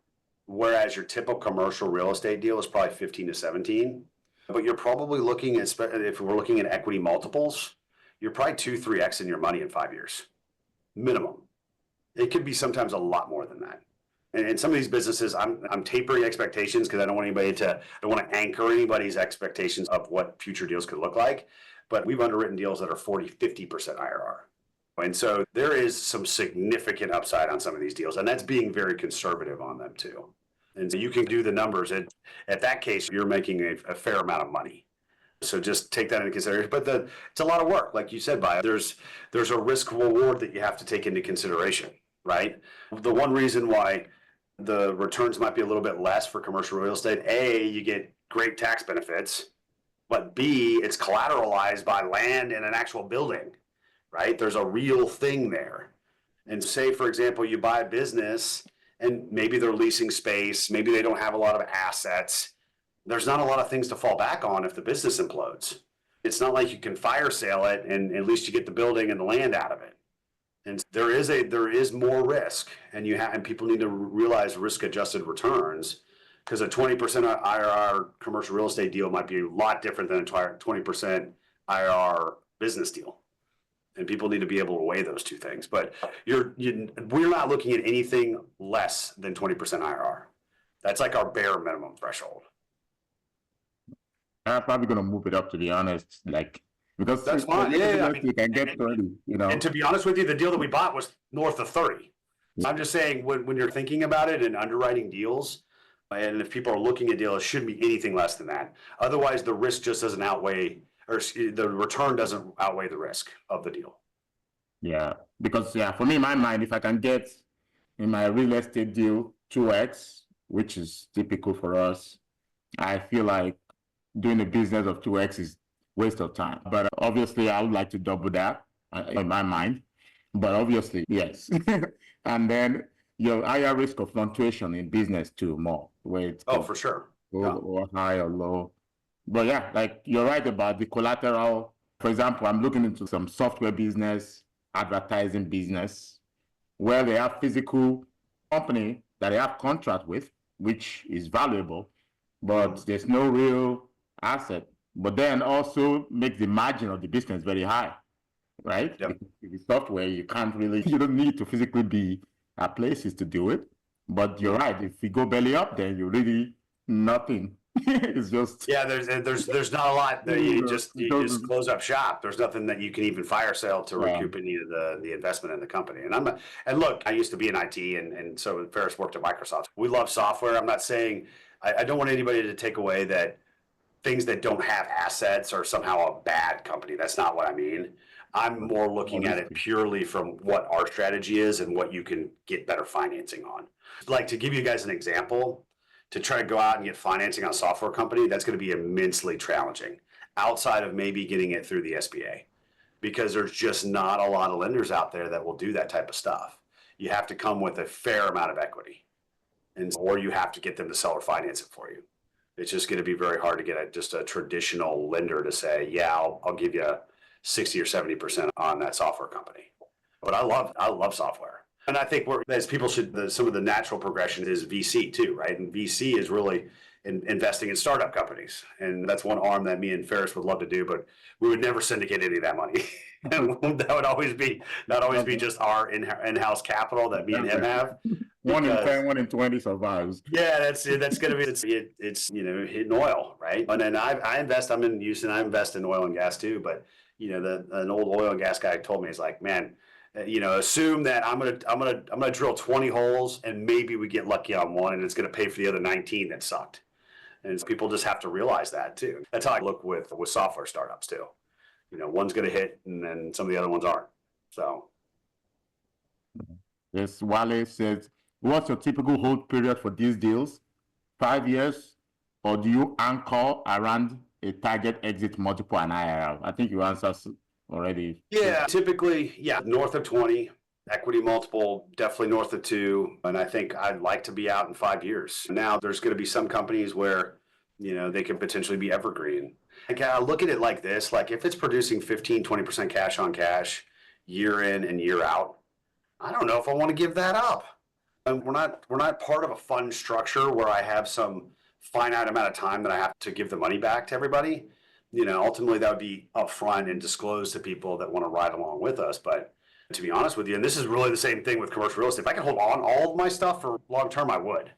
whereas your typical commercial real estate deal is probably 15 to 17. But you're probably looking at, if we're looking at equity multiples, you're probably 2-3x in your money in 5 years, minimum. It could be sometimes a lot more than that. And some of these businesses, I'm tapering expectations because I don't want to anchor anybody's expectations of what future deals could look like. But we've underwritten deals that are 40-50% IRR. And so there is some significant upside on some of these deals, and that's being very conservative on them too. And so you can do the numbers. At that case, you're making a fair amount of money So just take that into consideration. But it's a lot of work, like you said, Bio. There's a risk reward that you have to take into consideration, right? The one reason why the returns might be a little bit less for commercial real estate, A, you get great tax benefits, but B, it's collateralized by land and an actual building, right? There's a real thing there. And say, for example, you buy a business and maybe they're leasing space, maybe they don't have a lot of assets. There's not a lot of things to fall back on if the business implodes. It's not like you can fire sale it and at least you get the building and the land out of it. And there is more risk, and people need to realize risk adjusted returns, because a 20% IRR commercial real estate deal might be a lot different than a 20% IRR business deal. And people need to be able to weigh those two things. But we're not looking at anything less than 20% IRR. That's like our bare minimum threshold. I'm probably going to move it up, to be honest, because That's fine. Yeah, I mean, you can get 30, And to be honest with you, the deal that we bought was north of 30. So I'm just saying, when you're thinking about it and underwriting deals, and if people are looking at deals, it shouldn't be anything less than that. Otherwise, the risk just doesn't outweigh, or the return doesn't outweigh the risk of the deal. Yeah, because for me, in my mind, if I can get in my real estate deal 2x, which is typical for us, I feel like doing a business of 2x is waste of time. But obviously, I would like to double that in my mind. But obviously, yes. And then your higher risk of fluctuation in business too, more where it's for sure, or high or low. But yeah, like you're right about the collateral. For example, I'm looking into some software business, advertising business, where they have physical company that they have contract with, which is valuable, but there's no real asset. But then also make the margin of the business very high, right? Yep. The software, you don't need to physically be at places to do it. But you're right, if you go belly up, then you really nothing. It's just there's not a lot that you just close up shop. There's nothing that you can even fire sale to recoup any of the investment in the company. And look, I used to be in IT, and so Ferris worked at Microsoft. We love software. I'm not saying I don't want anybody to take away that things that don't have assets are somehow a bad company. That's not what I mean. I'm more looking at it purely from what our strategy is and what you can get better financing on. Like, to give you guys an example, to try to go out and get financing on a software company, that's going to be immensely challenging outside of maybe getting it through the SBA, because there's just not a lot of lenders out there that will do that type of stuff. You have to come with a fair amount of equity, or you have to get them to seller finance it for you. It's just going to be very hard to get just a traditional lender to say, yeah, I'll give you 60 or 70% on that software company. But I love software. And I think as people some of the natural progression is VC too, right? And VC is really investing in startup companies. And that's one arm that me and Ferris would love to do, but we would never syndicate any of that money. And that would always be just our in-house capital that me and him have. 1 in 10, 1 in 20 survives. Yeah, that's going to be, it's hitting oil, right? And then I invest, I'm in Houston, I invest in oil and gas too, but an old oil and gas guy told me, he's like, man, assume that I'm gonna drill 20 holes and maybe we get lucky on one and it's gonna pay for the other 19 that sucked. And people just have to realize that too. That's how I look with software startups too. One's gonna hit and then some of the other ones aren't. So. Yes, Wale says, what's your typical hold period for these deals? 5 years, or do you anchor around a target exit multiple and IRR? I think you answered already. Yeah, typically, north of 20, equity multiple, definitely north of 2. And I think I'd like to be out in 5 years. Now, there's going to be some companies where, they could potentially be evergreen. I look at it like this, like if it's producing 15, 20% cash on cash year in and year out, I don't know if I want to give that up. And we're not part of a fund structure where I have some finite amount of time that I have to give the money back to everybody. Ultimately that would be upfront and disclosed to people that want to ride along with us. But to be honest with you, and this is really the same thing with commercial real estate, if I could hold on all of my stuff for long term, I would,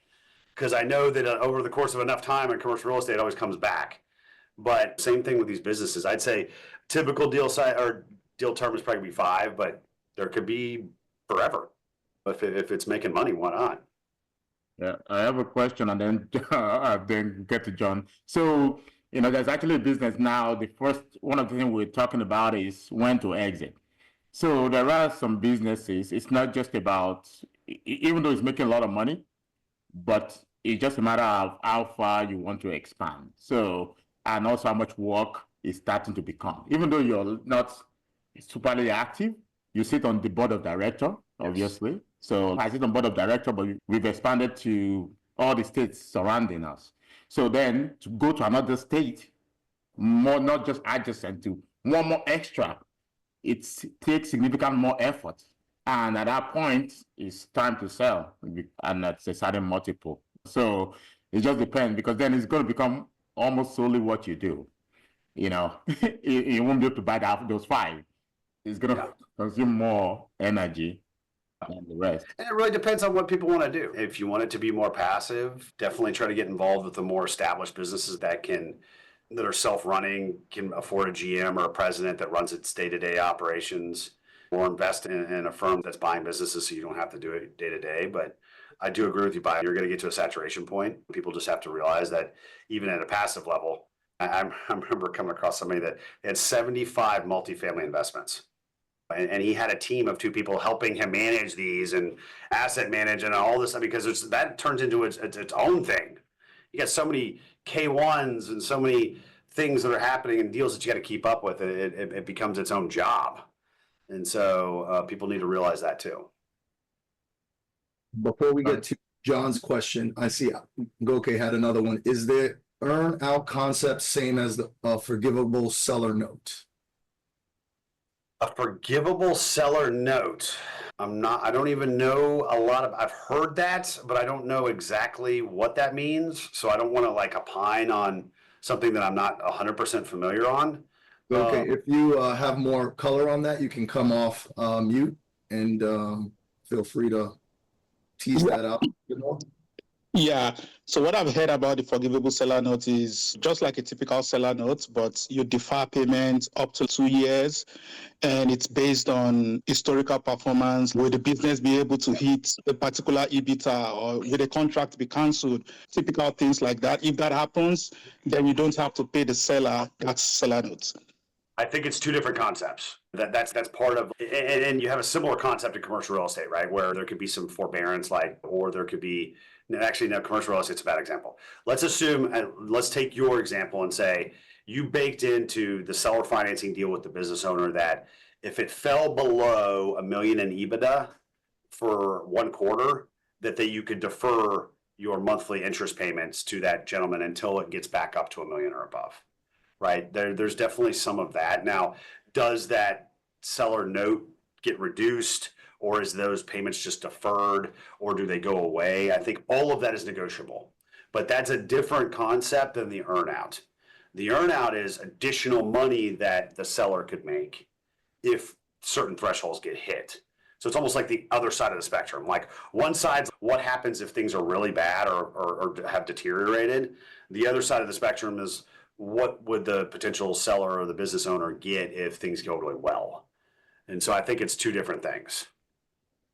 because I know that over the course of enough time in commercial real estate, it always comes back. But same thing with these businesses. I'd say typical deal size or deal term is probably 5, but there could be forever. If it's making money, why not? Yeah, I have a question and then then get to John. So there's actually a business now. One of the things we're talking about is when to exit. So there are some businesses, it's not just about, even though it's making a lot of money, but it's just a matter of how far you want to expand. So, and also how much work is starting to become. Even though you're not superly active, you sit on the board of director, obviously. Yes. So I sit on board of director, but we've expanded to all the states surrounding us. So then to go to another state, more not just adjacent to, more extra, it takes significant more effort. And at that point, it's time to sell, and that's a certain multiple. So it just depends, because then it's going to become almost solely what you do. You won't be able to buy those 5. It's going to consume more energy than the rest. And it really depends on what people want to do. If you want it to be more passive, definitely try to get involved with the more established businesses that are self-running, can afford a GM or a president that runs its day-to-day operations, or invest in a firm that's buying businesses so you don't have to do it day to day. But I do agree with you, Bio. You're going to get to a saturation point. People just have to realize that even at a passive level, I remember coming across somebody that had 75 multifamily investments. And he had a team of 2 people helping him manage these and asset manage and all this, because that turns into its own thing. You got so many K1s and so many things that are happening and deals that you got to keep up with. It becomes its own job. And so people need to realize that too. Before we get to John's question, I see Goke had another one. Is the earn out concept same as the forgivable seller note? A forgivable seller note. I don't even know I've heard that, but I don't know exactly what that means. So I don't want to opine on something that I'm not 100% familiar on. Okay, if you have more color on that, you can come off mute and feel free to tease that out. Yeah. So what I've heard about the forgivable seller note is just like a typical seller note, but you defer payment up to 2 years, and it's based on historical performance. Will the business be able to hit a particular EBITDA, or will the contract be cancelled? Typical things like that. If that happens, then you don't have to pay the seller that seller note. I think it's 2 different concepts. That's part of, and you have a similar concept in commercial real estate, right? Where there could be some forbearance, or there could be, actually, no, commercial real estate's a bad example. Let's take your example and say you baked into the seller financing deal with the business owner that if it fell below $1 million in EBITDA for 1 quarter, that you could defer your monthly interest payments to that gentleman until it gets back up to $1 million or above. Right? There's definitely some of that. Now, does that seller note get reduced, or is those payments just deferred, or do they go away? I think all of that is negotiable, but that's a different concept than the earnout. The earnout is additional money that the seller could make if certain thresholds get hit. So it's almost like the other side of the spectrum. Like one side's what happens if things are really bad or have deteriorated. The other side of the spectrum is what would the potential seller or the business owner get if things go really well? And so I think it's 2 different things.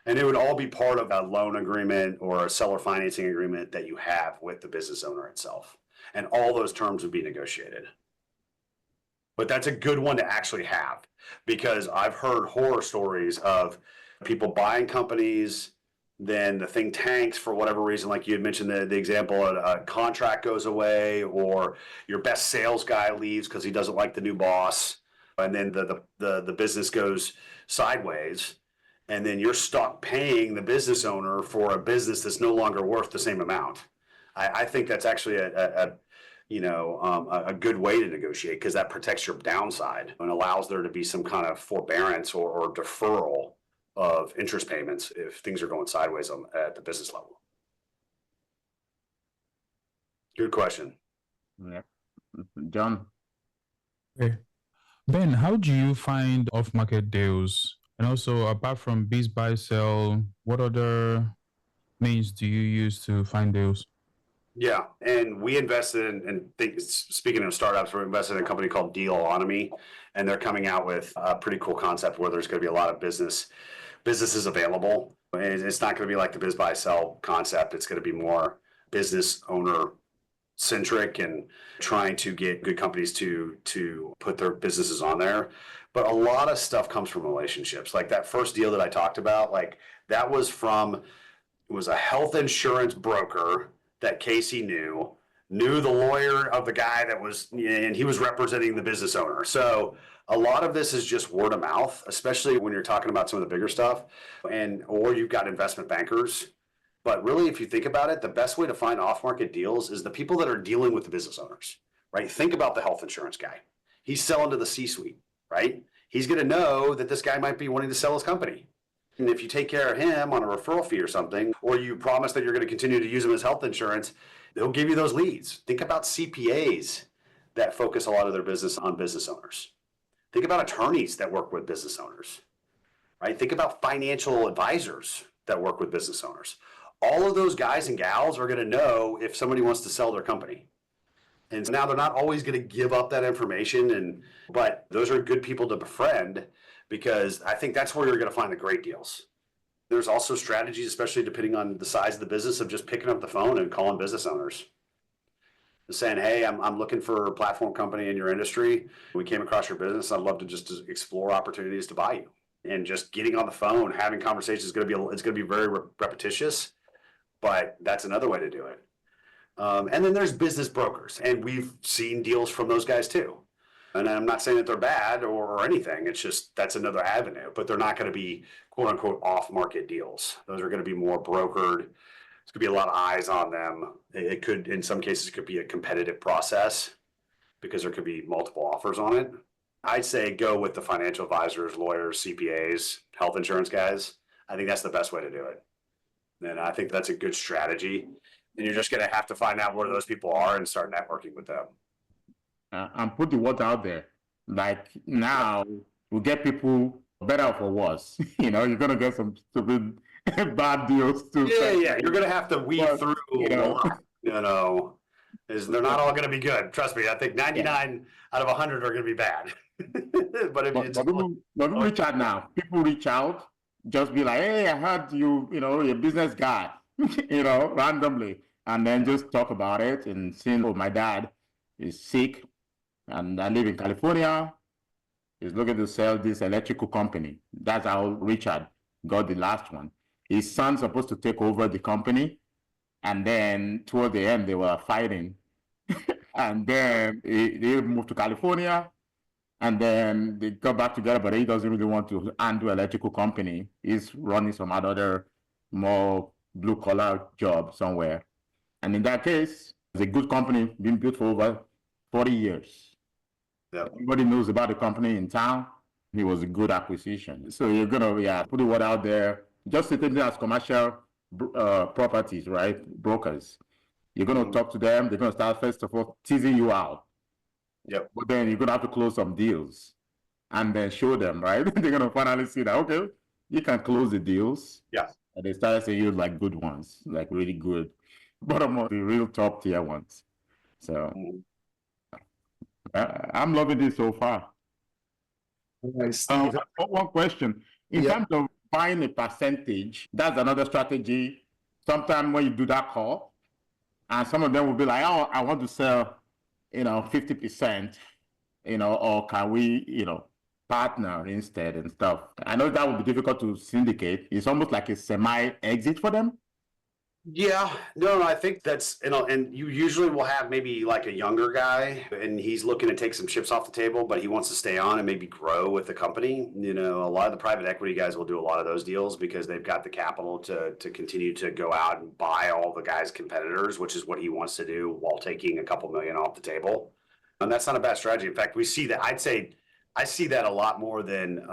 And it would all be part of a loan agreement or a seller financing agreement that you have with the business owner itself. And all those terms would be negotiated. But that's a good one to actually have, because I've heard horror stories of people buying companies, then the thing tanks for whatever reason, like you had mentioned the example, a contract goes away, or your best sales guy leaves because he doesn't like the new boss, and then the business goes sideways, and then you're stuck paying the business owner for a business that's no longer worth the same amount. I think that's actually a good way to negotiate, because that protects your downside and allows there to be some kind of forbearance or deferral of interest payments if things are going sideways at the business level. Good question. Yeah. John? Okay. Ben, how do you find off-market deals? And also, apart from biz, buy, sell, what other means do you use to find deals? Yeah, and we invested speaking of startups, we're invested in a company called Dealonomy, and they're coming out with a pretty cool concept where there's going to be a lot of businesses available. And it's not going to be like the biz, buy, sell concept. It's going to be more business owner centric and trying to get good companies to put their businesses on there. But a lot of stuff comes from relationships. Like that first deal that I talked about, like that was from, it was a health insurance broker that Casey knew the lawyer of the guy that was, and he was representing the business owner. So a lot of this is just word of mouth, especially when you're talking about some of the bigger stuff, and or you've got investment bankers. But really, if you think about it, the best way to find off-market deals is the people that are dealing with the business owners, right? Think about the health insurance guy. He's selling to the C-suite, right? He's going to know that this guy might be wanting to sell his company. And if you take care of him on a referral fee or something, or you promise that you're going to continue to use him as health insurance, they'll give you those leads. Think about CPAs that focus a lot of their business on business owners. Think about attorneys that work with business owners, right? Think about financial advisors that work with business owners. All of those guys and gals are going to know if somebody wants to sell their company. And so now they're not always going to give up that information, but those are good people to befriend, because I think that's where you're going to find the great deals. There's also strategies, especially depending on the size of the business, of just picking up the phone and calling business owners. Just saying, hey, I'm looking for a platform company in your industry. We came across your business. I'd love to just explore opportunities to buy you. And just getting on the phone, having conversations is going to be very repetitious, but that's another way to do it. And then there's business brokers, and we've seen deals from those guys too. And I'm not saying that they're bad or anything. It's just that's another avenue, but they're not going to be quote unquote off market deals. Those are going to be more brokered. There's going to be a lot of eyes on them. It could, in some cases, it could be a competitive process because there could be multiple offers on it. I'd say go with the financial advisors, lawyers, CPAs, health insurance guys. I think that's the best way to do it. And I think that's a good strategy. And you're just going to have to find out where those people are and start networking with them. And put the word out there. Like now, we get people better for worse. You're going to get some stupid bad deals too. Yeah. You're going to have to weed through a lot. They're not all going to be good. Trust me. I think 99 out of 100 are going to be bad. but don't reach out now. People reach out, just be like, hey, I heard you're a business guy, randomly. And then just talk about it and saying, oh, my dad is sick and I live in California. He's looking to sell this electrical company. That's how Richard got the last one. His son's supposed to take over the company. And then toward the end, they were fighting. And then they moved to California. And then they got back together, but he doesn't really want to handle electrical company. He's running some other more blue-collar job somewhere. And in that case, it's a good company being built for over 40 years. Yep. Everybody knows about the company in town. It was a good acquisition. So you're going to put the word out there. Just treat them as commercial properties, right? Brokers. You're going to talk to them. They're going to start, first of all, teasing you out. Yep. But then you're going to have to close some deals and then show them, right? They're going to finally see that, okay, you can close the deals. Yeah. And they start saying you like good ones, like really good. Bottom of the real top tier ones. So I'm loving this so far. Nice, Steve. One question. In terms of buying a percentage, that's another strategy. Sometimes when you do that call, and some of them will be like, oh, I want to sell, 50%, or can we, partner instead and stuff. I know that would be difficult to syndicate. It's almost like a semi-exit for them. Yeah, no, I think that's, and you usually will have maybe like a younger guy and he's looking to take some chips off the table, but he wants to stay on and maybe grow with the company. A lot of the private equity guys will do a lot of those deals because they've got the capital to continue to go out and buy all the guys' competitors, which is what he wants to do while taking a couple million off the table. And that's not a bad strategy. In fact, we see that, I'd say I see that a lot more than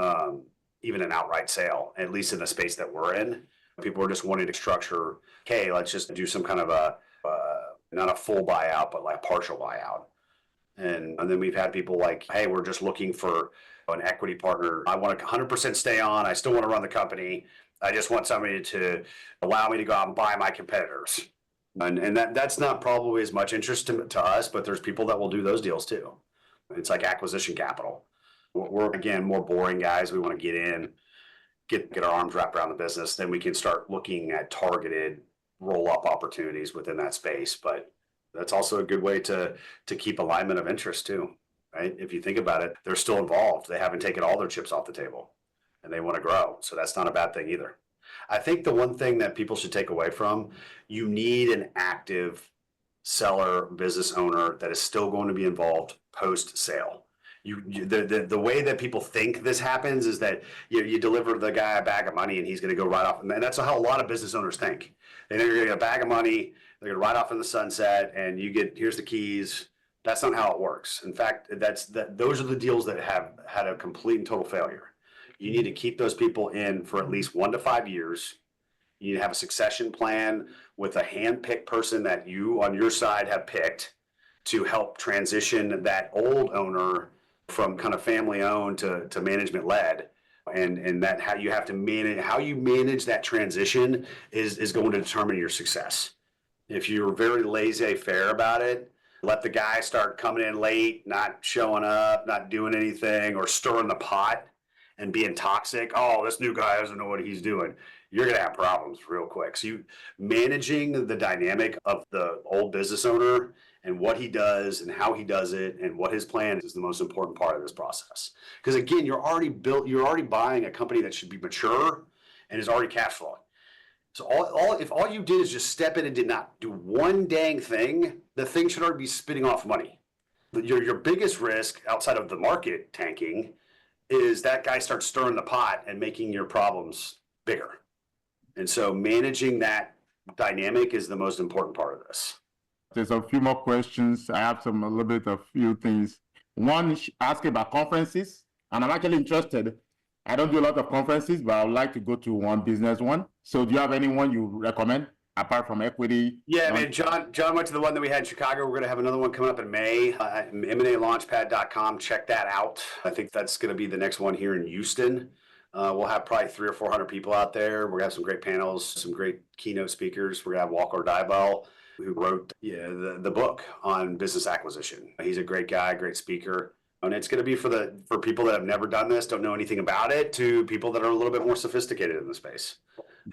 even an outright sale, at least in the space that we're in. People are just wanting to structure, okay, let's just do some kind of not a full buyout, but like a partial buyout. And then we've had people like, hey, we're just looking for an equity partner. I want to 100% stay on. I still want to run the company. I just want somebody to allow me to go out and buy my competitors. And that's not probably as much interest to us, but there's people that will do those deals too. It's like acquisition capital. We're, again, more boring guys. We want to get in, get our arms wrapped around the business, then we can start looking at targeted roll-up opportunities within that space. But That's also a good way to keep alignment of interest too, right? If you think about it, they're still involved. They haven't taken all their chips off the table and they want to grow. So that's not a bad thing either. I think the one thing that people should take away from, you need an active seller, business owner that is still going to be involved post sale. The way that people think this happens is that you deliver the guy a bag of money and he's going to go right off, and that's how a lot of business owners think. They know you're going to get a bag of money, they're going to ride off in the sunset, and here's the keys. That's not how it works. In fact, those are the deals that have had a complete and total failure. You need to keep those people in for at least 1 to 5 years. You need to have a succession plan with a hand-picked person that you on your side have picked to help transition that old owner from kind of family owned to management led. And that how you have to manage that transition is going to determine your success. If you're very laissez-faire about it, let the guy start coming in late, not showing up, not doing anything, or stirring the pot and being toxic. Oh, this new guy doesn't know what he's doing. You're going to have problems real quick. So managing the dynamic of the old business owner and what he does and how he does it and what his plan is the most important part of this process. Because again, you're already buying a company that should be mature and is already cash flowing. So if all you did is just step in and did not do one dang thing, the thing should already be spitting off money. Your biggest risk outside of the market tanking is that guy starts stirring the pot and making your problems bigger. And so managing that dynamic is the most important part of this. There's a few more questions. I have a few things. One, asking about conferences, and I'm actually interested. I don't do a lot of conferences, but I would like to go to one business one. So do you have anyone you recommend apart from equity? Yeah, man, John went to the one that we had in Chicago. We're going to have another one coming up in May. M&ALaunchpad.com. Check that out. I think that's going to be the next one here in Houston. We'll have probably 300 or 400 people out there. We're going to have some great panels, some great keynote speakers. We're going to have Walker Dybel, who wrote the book on business acquisition. He's a great guy, great speaker. And it's going to be for people that have never done this, don't know anything about it, to people that are a little bit more sophisticated in the space.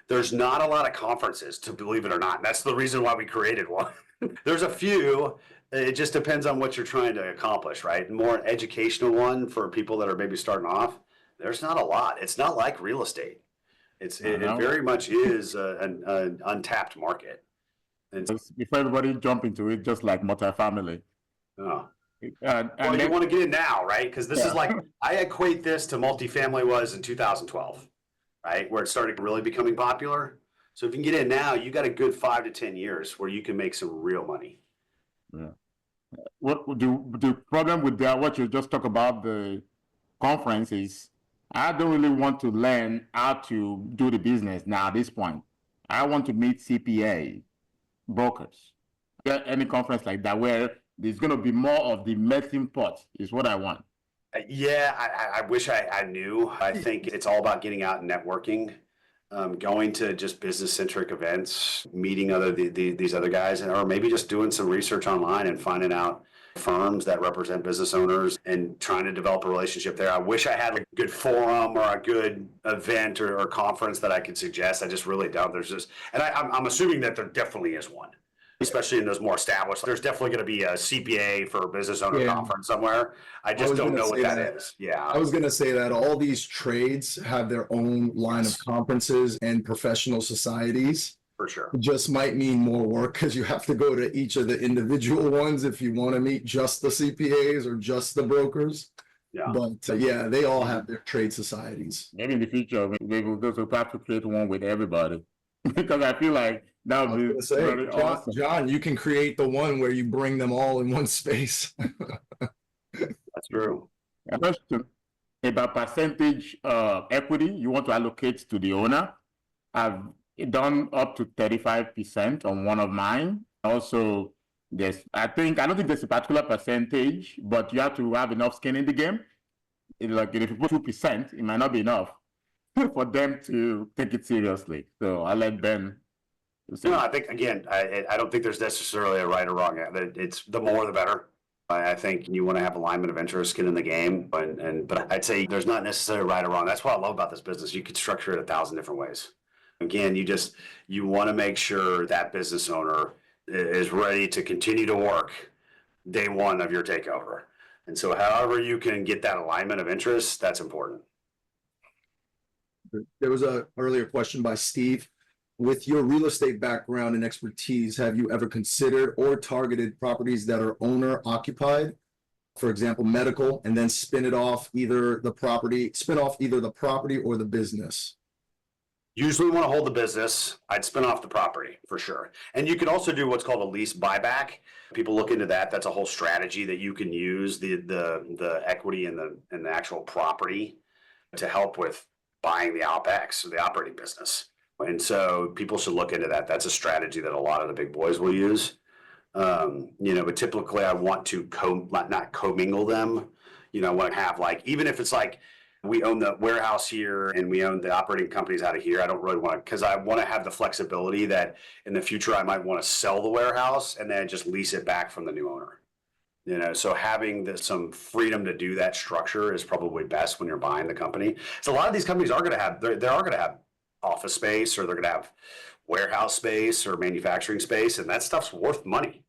There's not a lot of conferences, to believe it or not. And that's the reason why we created one. There's a few. It just depends on what you're trying to accomplish, right? More an educational one for people that are maybe starting off. There's not a lot. It's not like real estate. It very much is an untapped market. And before everybody jump into it, just like multifamily. Well, you want to get in now, right? Because this is like, I equate this to multifamily was in 2012, right? Where it started really becoming popular. So if you can get in now, you got a good 5 to 10 years where you can make some real money. Yeah. What the problem with that, what you just talked about, the conference is, I don't really want to learn how to do the business now at this point. I want to meet CPA brokers. Any conference like that where there's going to be more of the melting pot is what I want. Yeah, I wish I knew. I think it's all about getting out and networking, going to just business-centric events, meeting these other guys, or maybe just doing some research online and finding out firms that represent business owners and trying to develop a relationship there. I wish I had a good forum or a good event or conference that I could suggest. I just really don't. I'm assuming that there definitely is one, especially in those more established. There's definitely going to be a CPA for a business owner conference somewhere. I just don't know what that is. Yeah. I was going to say that all these trades have their own line of conferences and professional societies. For sure. It just might mean more work because you have to go to each of the individual ones if you want to meet just the CPAs or just the brokers. Yeah. But they all have their trade societies. Maybe in the future, we will have to create one with everybody because I feel like that would be very awesome. John, you can create the one where you bring them all in one space. That's true. A question about percentage equity you want to allocate to the owner. I've done up to 35% on one of mine. Also, I don't think there's a particular percentage, but you have to have enough skin in the game. If you put 2%, it might not be enough for them to take it seriously. So I'll let Ben. No, I think, again, I don't think there's necessarily a right or wrong. It's the more the better. I think you want to have alignment of interest, skin in the game, but I'd say there's not necessarily right or wrong. That's what I love about this business. You could structure it 1,000 different ways. Again, you want to make sure that business owner is ready to continue to work day one of your takeover. And so however you can get that alignment of interest, that's important. There was a earlier question by Steve. With your real estate background and expertise, have you ever considered or targeted properties that are owner occupied? For example, medical, and then spin off either the property or the business. Usually want to hold the business. I'd spin off the property for sure. And you can also do what's called a lease buyback. People look into that. That's a whole strategy that you can use the equity and the actual property to help with buying the OpEx or the operating business. And so people should look into that. That's a strategy that a lot of the big boys will use. But typically I want to not commingle them. I want to have even if it's we own the warehouse here and we own the operating companies out of here. I don't really want to, because I want to have the flexibility that in the future I might want to sell the warehouse and then just lease it back from the new owner. So having some freedom to do that structure is probably best when you're buying the company. So a lot of these companies are going to have, they are going to have office space, or they're going to have warehouse space or manufacturing space, and that stuff's worth money.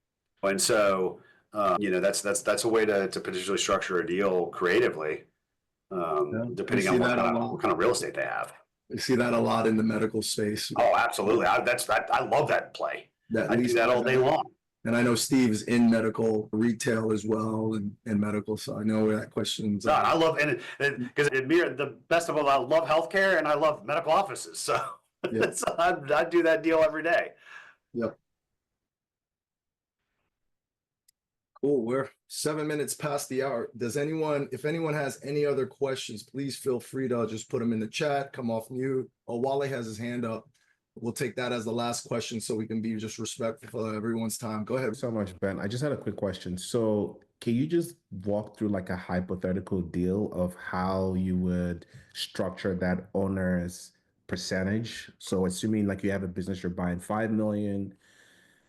And so, that's a way to potentially structure a deal creatively. Depending on what kind of real estate they have. We see that a lot in the medical space. Oh, absolutely. I love that play. I do that all day long. And I know Steve's in medical retail as well, and medical, so I know where that question's. I love, and because the best of all, I love healthcare and I love medical offices. So, yeah. I do that deal every day. Yep. Cool. We're 7 minutes past the hour. If anyone has any other questions, please feel free to just put them in the chat, come off mute. Oh, Wale has his hand up. We'll take that as the last question so we can be just respectful of everyone's time. Go ahead. Thanks so much, Ben. I just had a quick question. So can you just walk through a hypothetical deal of how you would structure that owner's percentage? So assuming you have a business, you're buying 5 million,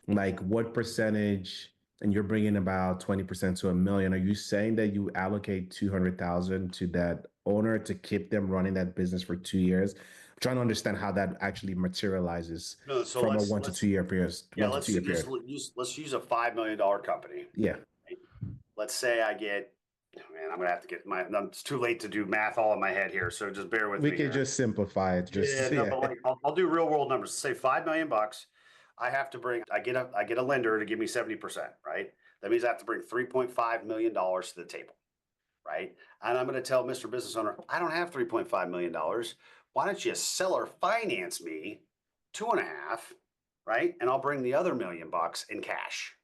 what percentage, and you're bringing about 20% to $1 million. Are you saying that you allocate 200,000 to that owner to keep them running that business for 2 years? I'm trying to understand how that actually materializes from a 1 to 2 year period. Yeah, let's use a $5 million company. Yeah. Let's say I get, man, I'm gonna have to get it's too late to do math all in my head here, so just bear with me. We can just simplify it. But I'll do real world numbers. Say $5 million. I get a lender to give me 70%, right? That means I have to bring $3.5 million to the table, right? And I'm going to tell Mr. Business Owner, I don't have $3.5 million. Why don't you seller finance me 2.5, right? And I'll bring the other $1 million in cash.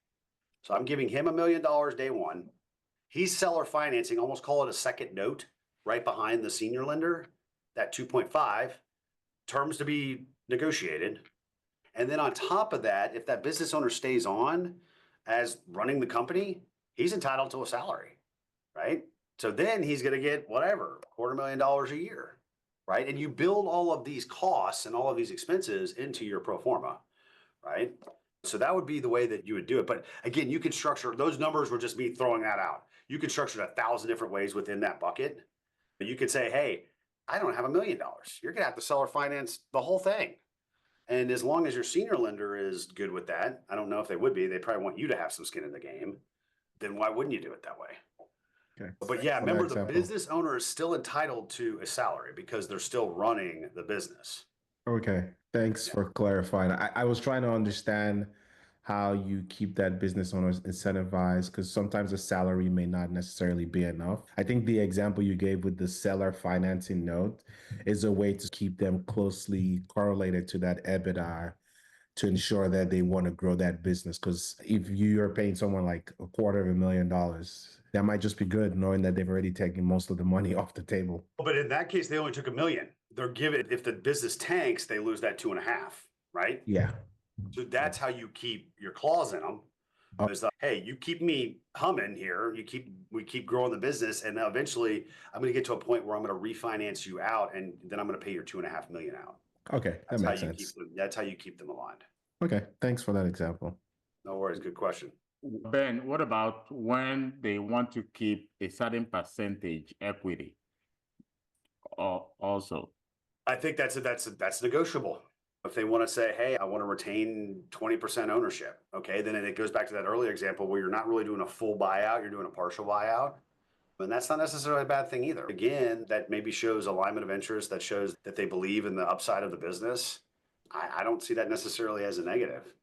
So I'm giving him $1 million day one. He's seller financing, almost call it a second note, right behind the senior lender, that 2.5, terms to be negotiated. And then on top of that, if that business owner stays on as running the company, he's entitled to a salary, right? So then he's going to get whatever, $250,000 a year, right? And you build all of these costs and all of these expenses into your pro forma, right? So that would be the way that you would do it. But again, you can structure, those numbers were just me throwing that out. You can structure it 1,000 different ways within that bucket. But you could say, hey, I don't have $1 million. You're going to have to seller finance the whole thing. And as long as your senior lender is good with that, I don't know if they would be, they probably want you to have some skin in the game, then why wouldn't you do it that way? Okay. But yeah, remember the business owner is still entitled to a salary because they're still running the business. Okay. Thanks for clarifying. I was trying to understand how you keep that business owner incentivized, because sometimes the salary may not necessarily be enough. I think the example you gave with the seller financing note is a way to keep them closely correlated to that EBITDA to ensure that they want to grow that business. Because if you're paying someone $250,000, that might just be good knowing that they've already taken most of the money off the table. But in that case, they only took $1 million. They're given, if the business tanks, they lose that 2.5, right? Yeah. So that's how you keep your clause in them. Is hey, you keep me humming here. We keep growing the business, and now eventually I'm going to get to a point where I'm going to refinance you out, and then I'm going to pay your $2.5 million out. Okay, that makes sense. That's how you keep them aligned. Okay, thanks for that example. No worries. Good question. Ben, what about when they want to keep a certain percentage equity? Also, I think that's negotiable. If they want to say, hey, I want to retain 20% ownership, okay, then it goes back to that earlier example where you're not really doing a full buyout, you're doing a partial buyout. And that's not necessarily a bad thing either. Again, that maybe shows alignment of interest, that shows that they believe in the upside of the business. I don't see that necessarily as a negative.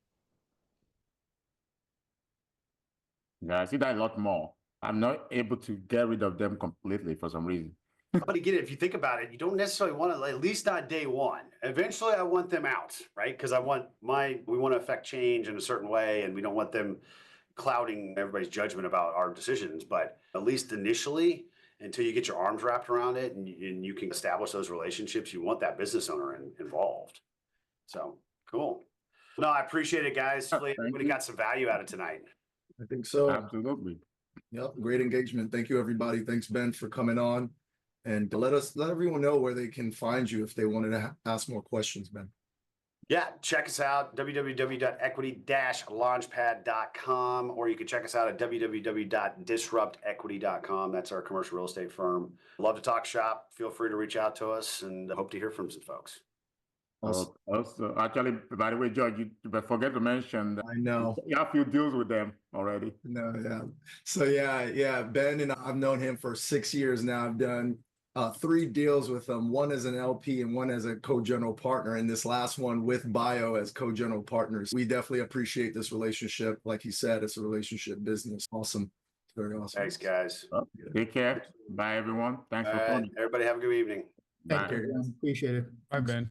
Yeah, I see that a lot more. I'm not able to get rid of them completely for some reason. But again, if you think about it, you don't necessarily want to, at least not day one. Eventually, I want them out, right? Because we want to affect change in a certain way, and we don't want them clouding everybody's judgment about our decisions. But at least initially, until you get your arms wrapped around it and you can establish those relationships, you want that business owner involved. So cool. No, I appreciate it, guys. Hopefully everybody got some value out of tonight. I think so. Absolutely. Yep, great engagement. Thank you, everybody. Thanks, Ben, for coming on. And let everyone know where they can find you if they wanted to ask more questions, Ben. Yeah, check us out, www.equity-launchpad.com, or you can check us out at www.disruptequity.com. That's our commercial real estate firm. Love to talk shop. Feel free to reach out to us, and hope to hear from some folks. Awesome. Also, actually, by the way, George, you forget to mention that I know. you have a few deals with them already. No, yeah. So yeah, Ben and I've known him for 6 years now. I've done 3 deals with him, one as an LP and one as a co-general partner, and this last one with Bio as co-general partners. We definitely appreciate this relationship. Like he said, it's a relationship business. Awesome. Very awesome. Thanks, guys. Well, take care. Bye, everyone. Thanks All for right, coming. everybody have a good evening. Bye. Thank you, everyone. Appreciate it. Bye, Ben.